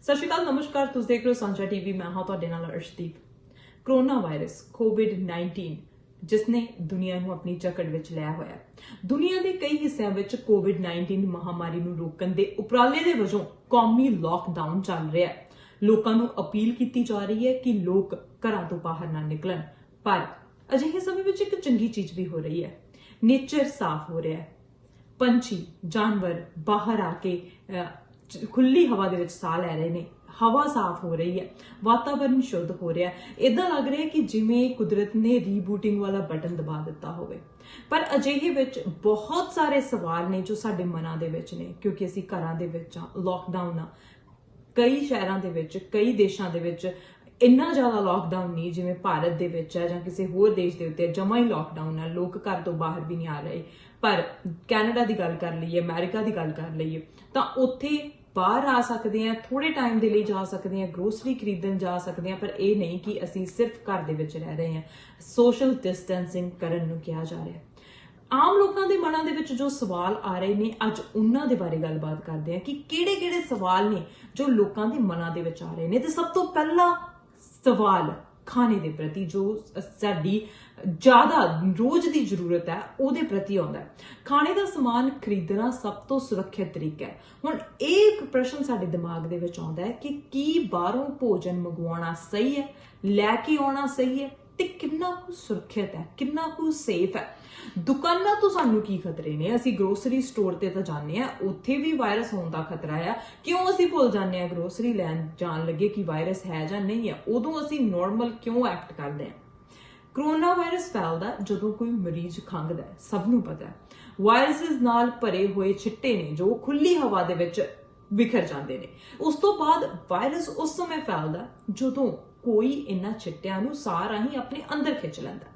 सत श्री अकाल, नमस्कार। तुम देख रहे हो सांझा टीवी। मैं हाँ तुहाडे नाल अर्शदीप। कोरोना वायरस कोविड-19 जिसने दुनिया ਨੂੰ अपनी जकड़ विच लिया होया। दुनिया के कई हिस्सों में कोविड-19 महामारी ਨੂੰ रोकण दे उपराले दे वजों कौमी लॉकडाउन चल रहा है। लोगों ਨੂੰ अपील की जा रही है कि लोग घरों तो बाहर ना निकलन, पर अजिहे समय में एक चंगी चीज भी हो रही है। नेचर साफ हो रहा है, पंछी जानवर बाहर आके खुली हवा दे विच साह लै रहे ने, हवा साफ हो रही है, वातावरण शुद्ध हो रहा है। इदां लग रहा है कि जिवें कुदरत ने रीबूटिंग वाला बटन दबा दिता होवे। पर अजिहे विच बहुत सारे सवाल ने जो साडे मनां दे विच ने, क्योंकि असीं घरां दे विच आ, लॉकडाउन आ। कई शहरां दे विच, कई देशां दे विच इन्ना ज़्यादा लॉकडाउन नहीं जिवें भारत दे विच है जां किसी होर देश दे उत्ते जमा ही लॉकडाउन है। लोग घर तो बाहर भी नहीं आ रहे। पर कैनेडा की गल कर लईए, अमेरिका की गल कर लईए तां उत्थे बाहर आ सकते हैं, थोड़े टाइम के लिए जा सकते हैं, ग्रोसरी खरीदन जा सकते हैं, पर यह नहीं कि असीं सिर्फ घर दे विच रह रहे हैं। सोशल डिस्टेंसिंग करन नूं कहा जा रहा है। आम लोगों के मनां दे विच जो सवाल आ रहे ने, अज उन्हां दे बारे गलबात करते हैं कि किहड़े-किहड़े सवाल ने जो लोगों के मनां दे विच आ रहे ने। ते सब तो पहला सवाल खाने के प्रति जो साडी ज्यादा रोज की जरूरत है उहदे प्रति आउंदा है। खाने का समान खरीदना सब तो सुरक्षित तरीका है। हुण एक प्रश्न साडे दिमाग दे विच आउंदा है कि की बाहरों भोजन मंगवाउणा सही है, लैके आउणा सही है, ते किन्ना कुछ सुरक्षित है, किन्ना कुछ सेफ है। दुकानां तो सानू की खतरे ने, असीं ग्रोसरी स्टोर ते तां जाने आ, उत्थे भी वायरस होने का खतरा है। क्यों असीं भुल जाने आ ग्रोसरी लैन जान लगे कि वायरस है जां नहीं है, उदों असीं नॉर्मल क्यों एक्ट करदे आ। कोरोना वायरस फैलदा जदों कोई मरीज खंघदा है, सब नूं पता है। वायरसेस नाल भरे हुए छिट्टे ने जो खुली हवा दे विच बिखर जाते हैं। उस तो बाद वायरस उस समय फैलदा जदों कोई इन्हां छिट्टियां नूं साह राहीं अपने अंदर खिंच लैंदा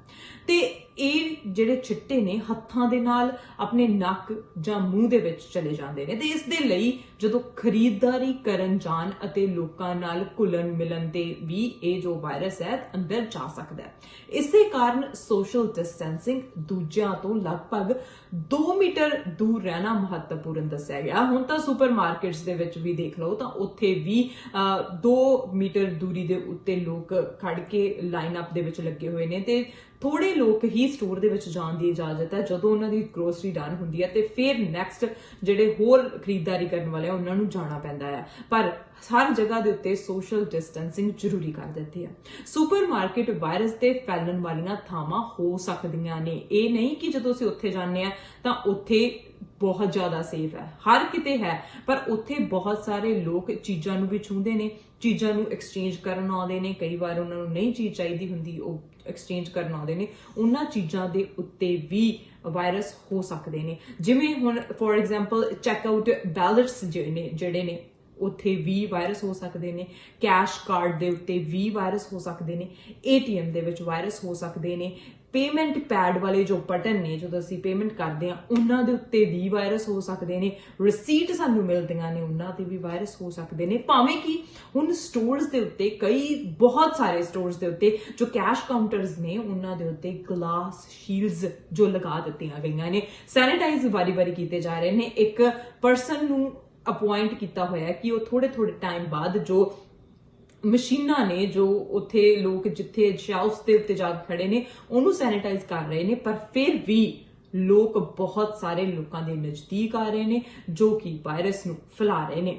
ते ਇਹ ਜਿਹੜੇ ਛਿੱਟੇ ਨੇ ਹੱਥਾਂ ਦੇ ਨਾਲ ਆਪਣੇ ਨੱਕ ਜਾਂ ਮੂੰਹ ਦੇ ਵਿੱਚ ਚਲੇ ਜਾਂਦੇ ਨੇ। ਤੇ ਇਸ ਦੇ ਲਈ ਜਦੋਂ ਖਰੀਦਦਾਰੀ ਕਰਨ ਜਾਣ ਅਤੇ ਲੋਕਾਂ ਨਾਲ ਘੁਲਣ ਮਿਲਣ ਤੇ ਵੀ ਇਹ ਜੋ ਵਾਇਰਸ ਹੈ ਅੰਦਰ ਜਾ ਸਕਦਾ ਹੈ। ਇਸੇ ਕਾਰਨ ਸੋਸ਼ਲ ਡਿਸਟੈਂਸਿੰਗ ਦੂਜਿਆਂ ਤੋਂ ਲਗਭਗ 2 ਮੀਟਰ ਦੂਰ ਰਹਿਣਾ ਮਹੱਤਵਪੂਰਨ ਦੱਸਿਆ ਗਿਆ। ਹੁਣ ਤਾਂ ਸੁਪਰਮਾਰਕਟਸ ਦੇ ਵਿੱਚ ਵੀ ਦੇਖ ਲਓ ਤਾਂ ਉੱਥੇ ਵੀ 2 ਮੀਟਰ ਦੂਰੀ ਦੇ ਉੱਤੇ ਲੋਕ ਖੜ ਕੇ ਲਾਈਨ ਅਪ ਦੇ ਵਿੱਚ ਲੱਗੇ ਹੋਏ ਨੇ ਤੇ ਥੋੜੇ ਲੋਕ ਹੀ स्टोर दे विच जाण दी इजाजत है जदों उन्हां दी ग्रोसरी डन हुंदी है ते फिर नैक्सट जिहड़े होर खरीददारी करन वाले उन्हां नूं जाना पैंदा है। पर हर जगह दे उत्ते सोशल डिस्टेंसिंग जरूरी कर दित्ती है। सुपरमार्केट वायरस ते फैलण वालियां थावां हो सकदियां ने, ये नहीं कि जदों असीं उत्थे जाने आ तां उत्थे बहुत ज्यादा सेफ है, हर किते है, पर उत्थे बहुत सारे लोग चीज़ां नूं भी छूंदे ने, चीज़ां नूं एक्सचेंज करन आउंदे ने। कई बार उन्हां नूं नहीं चीज़ चाहिदी हुंदी, ओह एक्सचेंज करन आउंदे ने। उन्हां चीज़ां दे उत्ते भी वायरस हो सकदे ने। जिवें हुण फॉर एग्जाम्पल चैकआउट बैलेट्स जिहड़े ने उत्थे भी वायरस हो सकते हैं। कैश कार्ड दे उत्ते भी वायरस हो सकते हैं। ATM दे विच वायरस हो सकते हैं। पेमेंट पैड वाले जो बटन ने जो असीं पेमेंट करते हैं उन्हां दे उत्ते भी वायरस हो सकते हैं। रिसीट सानूं मिलदियां ने उन्हां ते भी वायरस हो सकते हैं। भावें कि हुण स्टोर्स दे उत्ते कई बहुत सारे स्टोर्स दे उत्ते जो कैश काउंटर्स ने उन्हां दे उत्ते ग्लास शील्ड्स जो लगा दित्तियां गईयां ने, सैनिटाइज वारी-वारी कीते जा रहे हैं। एक परसन नूं अपॉइंट किया होया कि वो थोड़े थोड़े टाइम बाद जो मशीनां ने जो उत्थे लोग जिथे शेल्फ्स दे उत्ते जाके खड़े ने उन्होंने सैनिटाइज कर रहे ने, पर फिर भी लोग बहुत सारे लोगों के नजदीक आ रहे ने जो कि वायरस नूं फैला रहे ने।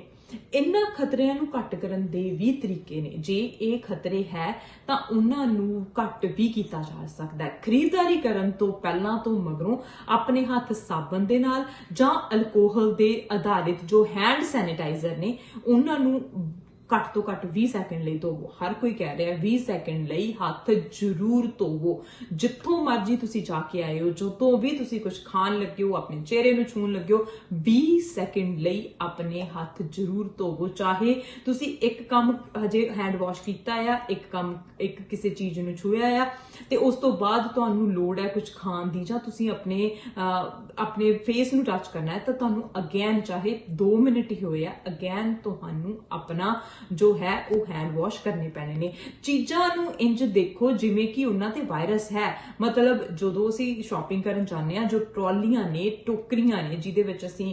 इन्हां खतरिਆਂ ਨੂੰ घट करन दे भी तरीके ने। जे ये खतरे है तां उन्हां नूं घट भी कीता जा सकदा है। खरीददारी करन तो पहलां तो मगरों अपने हत्थ साबन दे नाल जां अल्कोहल दे आधारित जो हैंड सैनिटाइजर ने उन्हां नूं घट तो घट 20 सैकेंड ਲਈ ਧੋਵੋ। हर कोई कह रहा है 20 सैकेंड ਲਈ हथ जरूर ਧੋਵੋ। जिथों मर्जी तुसी जाके आए हो, ਜਦੋਂ भी तुसी कुछ खान लगे हो, अपने चेहरे ਨੂੰ छून लगे हो, 20 सैकेंड ਲਈ अपने हथ जरूर ਧੋਵੋ। चाहे तुसी एक काम हजे हैंड वॉश कीता है, एक काम एक किसी चीज ਨੂੰ छूया है ਤੇ ਉਸ ਤੋਂ ਬਾਅਦ ਤੁਹਾਨੂੰ ਲੋੜ ਹੈ ਕੁਝ ਖਾਣ ਦੀ ਜਾਂ ਤੁਸੀਂ ਆਪਣੇ ਫੇਸ ਨੂੰ ਟੱਚ ਕਰਨਾ ਹੈ ਤਾਂ ਤੁਹਾਨੂੰ ਅਗੇਨ ਚਾਹੇ 2 ਮਿੰਟ ਹੀ ਹੋਏ ਆ, ਅਗੇਨ ਤੁਹਾਨੂੰ ਆਪਣਾ जो है वो हैंड वॉश करने पैने ने। चीज़ां नूं इंज देखो जिवें कि उन्हां ते वायरस है। मतलब जदों असीं शॉपिंग करन जाने आ, जो ट्रॉलियां ने, टोकरियां ने जिहदे विच असीं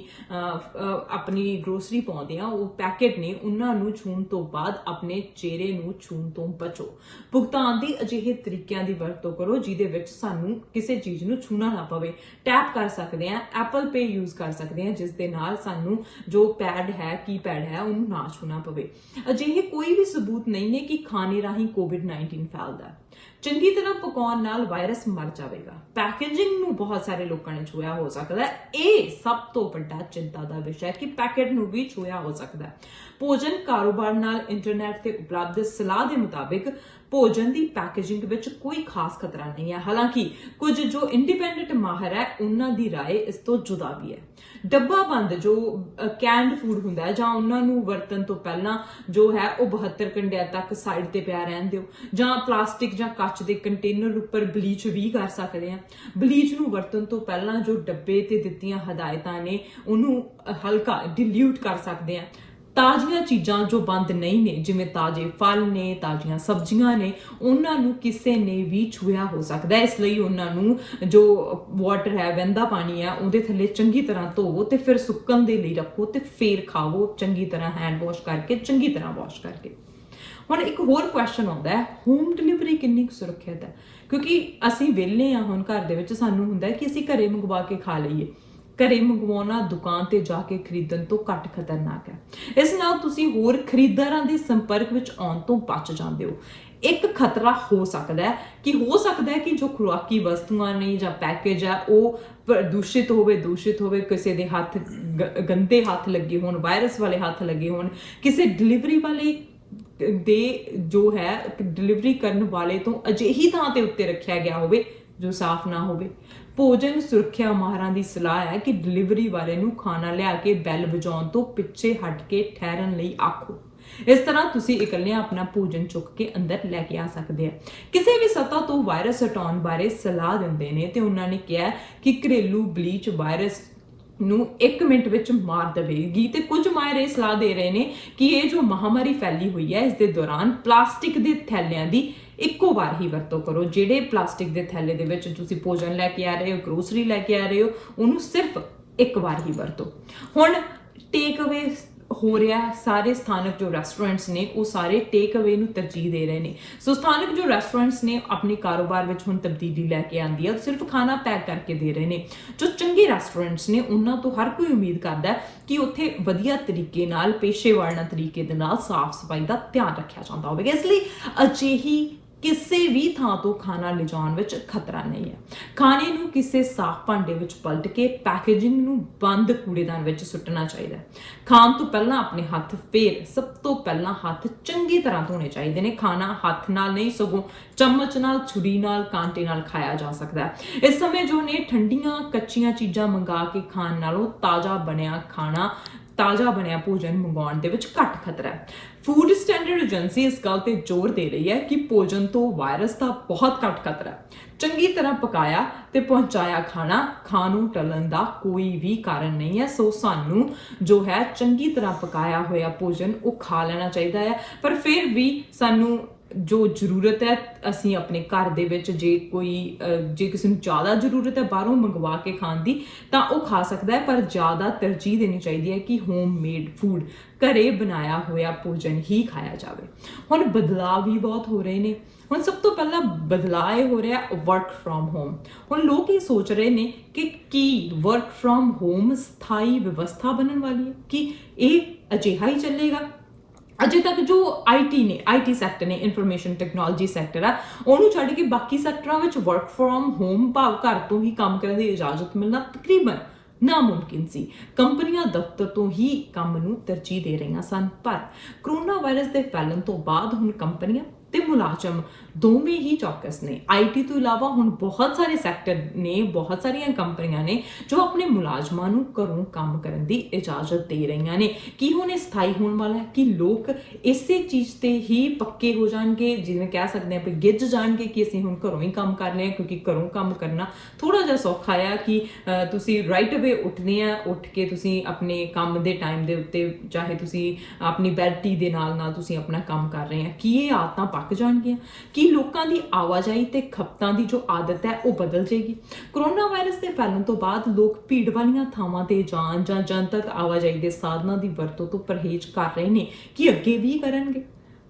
अपनी ग्रोसरी पाउंदे आ, वो पैकेट ने, उन्हां नूं छूण तो बाद अपने चेहरे नूं छूण तो बचो। भुगतान दी अजिहे तरीकिਆਂ ਦੀ ਵਰਤੋਂ ਕਰੋ ਜਿਹਦੇ ਵਿੱਚ ਸਾਨੂੰ ਕਿਸੇ ਚੀਜ਼ ਨੂੰ ਛੂਣਾ ਨਾ ਪਵੇ। ਟੈਪ ਕਰ ਸਕਦੇ ਆ, ਐਪਲ ਪੇ ਯੂਜ਼ ਕਰ ਸਕਦੇ ਆ, ਜਿਸ ਦੇ ਨਾਲ ਸਾਨੂੰ ਜੋ ਪੈਡ ਹੈ, ਕੀਪੈਡ ਹੈ, ਉਹਨੂੰ ਨਾ ਛੂਣਾ ਪਵੇ। ਅਜਿਹੇ ਕੋਈ ਵੀ ਸਬੂਤ ਨਹੀਂ ਨੇ ਕਿ ਖਾਣੇ ਰਾਹੀਂ ਕੋਵਿਡ-19 ਫੈਲਦਾ। ਚੰਗੀ ਤਰ੍ਹਾਂ ਪਕਾਉਣ ਨਾਲ ਵਾਇਰਸ ਮਰ ਜਾਵੇਗਾ। ਪੈਕੇਜਿੰਗ ਨੂੰ ਬਹੁਤ ਸਾਰੇ ਲੋਕਾਂ ਨੇ ਛੂਇਆ ਹੋ ਸਕਦਾ ਹੈ। ਇਹ ਸਭ ਤੋਂ ਵੱਡਾ ਚਿੰਤਾ ਦਾ ਵਿਸ਼ਾ ਹੈ ਕਿ ਪੈਕੇਟ ਨੂੰ ਵੀ ਛੂਇਆ ਹੋ ਸਕਦਾ ਹੈ। ਭੋਜਨ ਕਾਰੋਬਾਰ ਨਾਲ ਇੰਟਰਨੈਟ ਤੇ ਉਪਲਬਧ ਸਲਾਹ ਦੇ ਮੁਤਾਬਿਕ ਭੋਜਨ ਦੀ ਪੈਕੇਜਿੰਗ ਵਿੱਚ ਕੋਈ ਖਾਸ ਖਤਰਾ ਨਹੀਂ ਹੈ। ਹਾਲਾਂਕਿ ਕੁਝ ਜੋ ਇੰਡੀਪੈਂਡੈਂਟ ਮਾਹਰ ਹੈ ਉਹਨਾਂ ਦੀ ਰਾਏ ਇਸ ਤੋਂ ਜੁਦਾ ਵੀ ਹੈ। ਡੱਬਾ ਬੰਦ ਜੋ ਕੈਨਡ ਫੂਡ ਹੁੰਦਾ ਹੈ ਜਾਂ ਉਹਨਾਂ ਨੂੰ ਵਰਤਣ ਤੋਂ ਪਹਿਲਾਂ ਜੋ ਹੈ ਉਹ 72 ਘੰਟਿਆਂ ਤੱਕ ਸਾਈਡ ਤੇ ਪਿਆ ਰਹਿਣ ਦਿਓ, ਜਾਂ ਪਲਾਸਟਿਕ ਜਾਂ ਕੱਚ ਦੇ ਕੰਟੇਨਰ ਉੱਪਰ ਬਲੀਚ ਵੀ ਕਰ ਸਕਦੇ ਆ। ਬਲੀਚ ਨੂੰ ਵਰਤਣ ਤੋਂ ਪਹਿਲਾਂ ਜੋ ਡੱਬੇ ਤੇ ਦਿੱਤੀਆਂ ਹਦਾਇਤਾਂ ਨੇ ਉਹਨੂੰ ਹਲਕਾ ਡਿਲੂਟ ਕਰ ਸਕਦੇ ਆ। ਤਾਜ਼ੀਆਂ ਚੀਜ਼ਾਂ ਜੋ ਬੰਦ ਨਹੀਂ ਨੇ, ਜਿਵੇਂ ਤਾਜ਼ੇ ਫਲ ਨੇ, ਤਾਜ਼ੀਆਂ ਸਬਜ਼ੀਆਂ ਨੇ, ਉਹਨਾਂ ਨੂੰ ਕਿਸੇ ਨੇ ਵੀ ਛੂਇਆ ਹੋ ਸਕਦਾ। ਇਸ ਲਈ ਉਹਨਾਂ ਨੂੰ ਜੋ ਵਾਟਰ ਹੈ, ਵਹਿੰਦਾ ਪਾਣੀ ਹੈ, ਉਹਦੇ ਥੱਲੇ ਚੰਗੀ ਤਰ੍ਹਾਂ ਧੋਵੋ ਤੇ ਫਿਰ ਸੁੱਕਣ ਦੇ ਲਈ ਰੱਖੋ ਤੇ ਫਿਰ ਖਾਵੋ, ਚੰਗੀ ਤਰ੍ਹਾਂ ਹੈਂਡ ਵਾਸ਼ ਕਰਕੇ, ਚੰਗੀ ਤਰ੍ਹਾਂ ਵਾਸ਼ ਕਰਕੇ। ਹੁਣ ਇੱਕ ਹੋਰ ਕੁਐਸਚਨ ਆਉਂਦਾ ਹੈ, ਹੋਮ ਡਿਲੀਵਰੀ ਕਿੰਨੀ ਕੁ ਸੁਰੱਖਿਅਤ ਹੈ? ਕਿਉਂਕਿ ਅਸੀਂ ਵਿਹਲੇ ਹਾਂ ਹੁਣ ਘਰ ਦੇ ਵਿੱਚ, ਸਾਨੂੰ ਹੁੰਦਾ ਕਿ ਅਸੀਂ ਘਰੇ ਮੰਗਵਾ ਕੇ ਖਾ ਲਈਏ। ਘਰੇ ਮੰਗਵਾਉਣਾ ਦੁਕਾਨ ਤੇ ਜਾ ਕੇ ਖਰੀਦਣ ਤੋਂ ਘੱਟ ਖਤਰਨਾਕ ਹੈ। ਇਸ ਨਾਲ ਤੁਸੀਂ ਹੋਰ ਖਰੀਦਦਾਰਾਂ ਦੇ ਸੰਪਰਕ ਵਿੱਚ ਆਉਣ ਤੋਂ ਬਚ ਜਾਂਦੇ ਹੋ। ਇੱਕ ਖਤਰਾ ਹੋ ਸਕਦਾ ਹੈ ਕਿ ਜੋ ਖੁਰਾਕੀ ਵਸਤੂਆਂ ਨੇ ਜਾਂ ਪੈਕੇਜ ਹੈ ਉਹ ਦੂਸ਼ਿਤ ਹੋਵੇ, ਕਿਸੇ ਦੇ ਹੱਥ ਗੰਦੇ ਹੱਥ ਲੱਗੇ ਹੋਣ, ਵਾਇਰਸ ਵਾਲੇ ਹੱਥ ਲੱਗੇ ਹੋਣ, ਕਿਸੇ ਡਿਲੀਵਰੀ ਵਾਲੇ ਦੇ ਜੋ ਹੈ ਡਿਲੀਵਰੀ ਕਰਨ ਵਾਲੇ ਤੋਂ ਅਜਿਹੀ ਥਾਂ ਤੇ ਉੱਤੇ ਰੱਖਿਆ ਗਿਆ ਹੋਵੇ ਜੋ ਸਾਫ਼ ਨਾ ਹੋਵੇ। ਭੋਜਨ ਸੁਰੱਖਿਆ ਮਾਹਰਾਂ ਦੀ ਸਲਾਹ ਹੈ ਕਿ ਡਿਲੀਵਰੀ ਵਾਲੇ ਨੂੰ ਖਾਣਾ ਲਿਆ ਕੇ ਬੈਲ ਵਜਾਉਣ ਤੋਂ ਪਿੱਛੇ ਹਟ ਕੇ ਠਹਿਰਨ ਲਈ ਆਖੋ। ਇਸ ਤਰ੍ਹਾਂ ਤੁਸੀਂ ਇਕੱਲਿਆਂ ਆਪਣਾ ਭੋਜਨ ਚੁੱਕ ਕੇ ਅੰਦਰ ਲੈ ਕੇ ਆ ਸਕਦੇ ਆ। ਕਿਸੇ ਵੀ ਸਤ੍ਹਾ ਤੋਂ ਵਾਇਰਸ ਹਟਾਉਣ ਬਾਰੇ ਸਲਾਹ ਦਿੰਦੇ ਨੇ ਤੇ ਉਹਨਾਂ ਨੇ ਕਿਹਾ ਕਿ ਘਰੇਲੂ ਬਲੀਚ ਵਾਇਰਸ ਨੂੰ 1 ਮਿੰਟ ਵਿੱਚ ਮਾਰ ਦੇਵੇਗੀ। ਤੇ ਕੁਝ ਮਾਹਿਰ ਇਹ ਸਲਾਹ ਦੇ ਰਹੇ ਨੇ ਕਿ ਇਹ ਜੋ ਮਹਾਮਾਰੀ ਫੈਲੀ ਹੋਈ ਹੈ, ਇਸ ਦੇ ਦੌਰਾਨ ਪਲਾਸਟਿਕ ਦੇ ਥੈਲਿਆਂ ਦੀ ਇੱਕੋ ਵਾਰ ਹੀ ਵਰਤੋਂ ਕਰੋ। ਜਿਹੜੇ ਪਲਾਸਟਿਕ ਦੇ ਥੈਲੇ ਦੇ ਵਿੱਚ ਤੁਸੀਂ ਭੋਜਨ ਲੈ ਕੇ ਆ ਰਹੇ ਹੋ, ਗਰੋਸਰੀ ਲੈ ਕੇ ਆ ਰਹੇ ਹੋ, ਉਹਨੂੰ ਸਿਰਫ ਇੱਕ ਵਾਰ ਹੀ ਵਰਤੋ। ਹੁਣ ਟੇਕ ਅਵੇ ਹੋ ਰਿਹਾ, ਸਾਰੇ ਸਥਾਨਕ ਜੋ ਰੈਸਟੋਰੈਂਟਸ ਨੇ ਉਹ ਸਾਰੇ ਟੇਕ ਅਵੇ ਨੂੰ ਤਰਜੀਹ ਦੇ ਰਹੇ ਨੇ। ਸੋ ਸਥਾਨਕ ਜੋ ਰੈਸਟੋਰੈਂਟਸ ਨੇ ਆਪਣੇ ਕਾਰੋਬਾਰ ਵਿੱਚ ਹੁਣ ਤਬਦੀਲੀ ਲੈ ਕੇ ਆਂਦੀ ਹੈ, ਸਿਰਫ ਖਾਣਾ ਪੈਕ ਕਰਕੇ ਦੇ ਰਹੇ ਨੇ। ਜੋ ਚੰਗੇ ਰੈਸਟੋਰੈਂਟਸ ਨੇ ਉਹਨਾਂ ਤੋਂ ਹਰ ਕੋਈ ਉਮੀਦ ਕਰਦਾ ਹੈ ਕਿ ਉੱਥੇ ਵਧੀਆ ਤਰੀਕੇ ਨਾਲ, ਪੇਸ਼ੇਵਰਾਨਾ ਤਰੀਕੇ ਦੇ ਨਾਲ ਸਾਫ਼ ਸਫਾਈ ਦਾ ਧਿਆਨ ਰੱਖਿਆ ਜਾਂਦਾ ਹੋਵੇਗਾ। ਇਸ ਲਈ ਅਜਿਹੀ ਕਿਸੇ ਵੀ ਥਾਂ ਤੋਂ ਖਾਣਾ ਲਿਜਾਣ ਵਿੱਚ ਖਤਰਾ ਨਹੀਂ ਹੈ। ਖਾਣੇ ਨੂੰ ਕਿਸੇ ਸਾਫ਼ ਭਾਂਡੇ ਵਿੱਚ ਪਲਟ ਕੇ ਪੈਕੇਜਿੰਗ ਨੂੰ ਬੰਦ ਕੂੜੇਦਾਨ ਵਿੱਚ ਸੁੱਟਣਾ ਚਾਹੀਦਾ ਹੈ। ਖਾਣ ਤੋਂ ਪਹਿਲਾਂ ਆਪਣੇ ਹੱਥ ਸਭ ਤੋਂ ਪਹਿਲਾਂ ਹੱਥ ਚੰਗੀ ਤਰ੍ਹਾਂ ਧੋਣੇ ਚਾਹੀਦੇ ਨੇ। ਖਾਣਾ ਹੱਥ ਨਾਲ ਨਹੀਂ, ਸਗੋਂ ਚਮਚ ਨਾਲ, ਛੁਰੀ ਨਾਲ, ਕਾਂਟੇ ਨਾਲ ਖਾਇਆ ਜਾ ਸਕਦਾ ਹੈ। ਇਸ ਸਮੇਂ ਜੋ ਨੇ ਠੰਡੀਆਂ ਕੱਚੀਆਂ ਚੀਜ਼ਾਂ ਮੰਗਾ ਕੇ ਖਾਣ ਨਾਲੋਂ ਤਾਜ਼ਾ ਬਣਿਆ ਭੋਜਨ ਮੰਗਵਾਉਣ ਦੇ ਵਿੱਚ ਘੱਟ ਖਤਰਾ ਹੈ। ਫੂਡ ਸਟੈਂਡਰਡ ਏਜੰਸੀ ਇਸ ਗੱਲ ਤੇ ਜ਼ੋਰ ਦੇ ਰਹੀ ਹੈ ਕਿ ਭੋਜਨ ਤੋਂ ਵਾਇਰਸ ਦਾ ਬਹੁਤ ਘੱਟ ਖਤਰਾ ਹੈ। ਚੰਗੀ ਤਰ੍ਹਾਂ ਪਕਾਇਆ ਤੇ ਪਹੁੰਚਾਇਆ ਖਾਣਾ ਖਾਣ ਨੂੰ ਟਲਣ ਦਾ ਕੋਈ ਵੀ ਕਾਰਨ ਨਹੀਂ ਹੈ। ਸੋ ਸਾਨੂੰ ਜੋ ਹੈ ਚੰਗੀ ਤਰ੍ਹਾਂ ਪਕਾਇਆ ਹੋਇਆ ਭੋਜਨ ਉਹ ਖਾ ਲੈਣਾ ਚਾਹੀਦਾ ਹੈ। ਪਰ ਫਿਰ ਵੀ ਸਾਨੂੰ ਜੋ ਜ਼ਰੂਰਤ ਹੈ, ਅਸੀਂ ਆਪਣੇ ਘਰ ਦੇ ਵਿੱਚ ਜੇ ਕਿਸੇ ਨੂੰ ਜ਼ਿਆਦਾ ਜ਼ਰੂਰਤ ਹੈ ਬਾਹਰੋਂ ਮੰਗਵਾ ਕੇ ਖਾਣ ਦੀ ਤਾਂ ਉਹ ਖਾ ਸਕਦਾ ਹੈ, ਪਰ ਜ਼ਿਆਦਾ ਤਰਜੀਹ ਦੇਣੀ ਚਾਹੀਦੀ ਹੈ ਕਿ ਹੋਮ ਮੇਡ ਫੂਡ, ਘਰੇ ਬਣਾਇਆ ਹੋਇਆ ਭੋਜਨ ਹੀ ਖਾਇਆ ਜਾਵੇ। ਹੁਣ ਬਦਲਾਅ ਵੀ ਬਹੁਤ ਹੋ ਰਹੇ ਨੇ। ਹੁਣ ਸਭ ਤੋਂ ਪਹਿਲਾਂ ਬਦਲਾਅ ਇਹ ਹੋ ਰਿਹਾ ਵਰਕ ਫਰੋਮ ਹੋਮ। ਹੁਣ ਲੋਕ ਇਹ ਸੋਚ ਰਹੇ ਨੇ ਕਿ ਕੀ ਵਰਕ ਫਰੋਮ ਹੋਮ ਸਥਾਈ ਵਿਵਸਥਾ ਬਣਨ ਵਾਲੀ ਹੈ, ਕਿ ਇਹ ਅਜਿਹਾ ਹੀ ਚੱਲੇਗਾ। ਅਜੇ ਤੱਕ ਜੋ ਆਈਟੀ ਸੈਕਟਰ ਨੇ, ਇਨਫੋਰਮੇਸ਼ਨ ਟੈਕਨੋਲੋਜੀ ਸੈਕਟਰ ਆ, ਉਹਨੂੰ ਛੱਡ ਕੇ ਬਾਕੀ ਸੈਕਟਰਾਂ ਵਿੱਚ ਵਰਕ ਫਰੋਮ ਹੋਮ ਭਾਵ ਘਰ ਤੋਂ ਹੀ ਕੰਮ ਕਰਨ ਦੀ ਇਜਾਜ਼ਤ ਮਿਲਣਾ ਤਕਰੀਬਨ ਨਾਮੁਮਕਿਨ ਸੀ। ਕੰਪਨੀਆਂ ਦਫ਼ਤਰ ਤੋਂ ਹੀ ਕੰਮ ਨੂੰ ਤਰਜੀਹ ਦੇ ਰਹੀਆਂ ਸਨ, ਪਰ ਕਰੋਨਾ ਵਾਇਰਸ ਦੇ ਫੈਲਣ ਤੋਂ ਬਾਅਦ ਹੁਣ ਕੰਪਨੀਆਂ ਤੇ ਮੁਲਾਜ਼ਮ ਦੋਵੇਂ ਹੀ ਚੌਕਸ ਨੇ। IT ਤੋਂ ਇਲਾਵਾ ਹੁਣ ਬਹੁਤ ਸਾਰੇ ਸੈਕਟਰ ਨੇ, ਬਹੁਤ ਸਾਰੀਆਂ ਕੰਪਨੀਆਂ ਨੇ ਜੋ ਆਪਣੇ ਮੁਲਾਜ਼ਮਾਂ ਨੂੰ ਘਰੋਂ ਕੰਮ ਕਰਨ ਦੀ ਇਜਾਜ਼ਤ ਦੇ ਰਹੀਆਂ ਨੇ। ਕੀ ਹੁਣ ਇਹ ਸਥਾਈ ਹੋਣ ਵਾਲਾ ਹੈ ਕਿ ਲੋਕ ਇਸੇ ਚੀਜ਼ ਤੇ ਹੀ ਪੱਕੇ ਹੋ ਜਾਣਗੇ, ਜਿਵੇਂ ਕਹਿ ਸਕਦੇ ਆਪਾਂ ਗਿੱਝ ਜਾਣਗੇ ਕਿ ਅਸੀਂ ਹੁਣ ਘਰੋਂ ਹੀ ਕੰਮ ਕਰ ਰਹੇ ਹਾਂ, ਕਿਉਂਕਿ ਘਰੋਂ ਕੰਮ ਕਰਨਾ ਥੋੜਾ ਜਿਹਾ ਸੌਖਾ ਆ ਕਿ ਤੁਸੀਂ ਰਾਈਟ ਅਵੇ ਉੱਠਦੇ ਆ, ਉੱਠ ਕੇ ਤੁਸੀਂ ਆਪਣੇ ਕੰਮ ਦੇ ਟਾਈਮ ਦੇ ਉੱਤੇ ਚਾਹੇ ਤੁਸੀਂ ਆਪਣੀ ਬੈਡ ਟੀ ਦੇ ਨਾਲ ਤੁਸੀਂ ਆਪਣਾ ਕੰਮ ਕਰ ਰਹੇ ਆ। ਕੀ ਇਹ ਆਦਤਾਂ ਪੱਕ ਜਾਣਗੀਆਂ? ਕੀ ਲੋਕਾਂ ਦੀ ਆਵਾਜਾਈ ਤੇ ਖਪਤਾਂ ਦੀ ਜੋ ਆਦਤ ਹੈ ਉਹ ਬਦਲ ਜਾਏਗੀ? ਕੋਰੋਨਾ ਵਾਇਰਸ ਦੇ ਫੈਲਣ ਤੋਂ ਬਾਅਦ ਲੋਕ ਭੀੜ ਵਾਲੀਆਂ ਥਾਵਾਂ ਤੇ ਜਾਣ ਜਾਂ ਜਨਤਕ ਆਵਾਜਾਈ ਦੇ ਸਾਧਨਾਂ ਦੀ ਵਰਤੋਂ ਤੋਂ ਪਰਹੇਜ਼ ਕਰ ਰਹੇ ਨੇ। ਕੀ ਅੱਗੇ ਵੀ ਕਰਨਗੇ?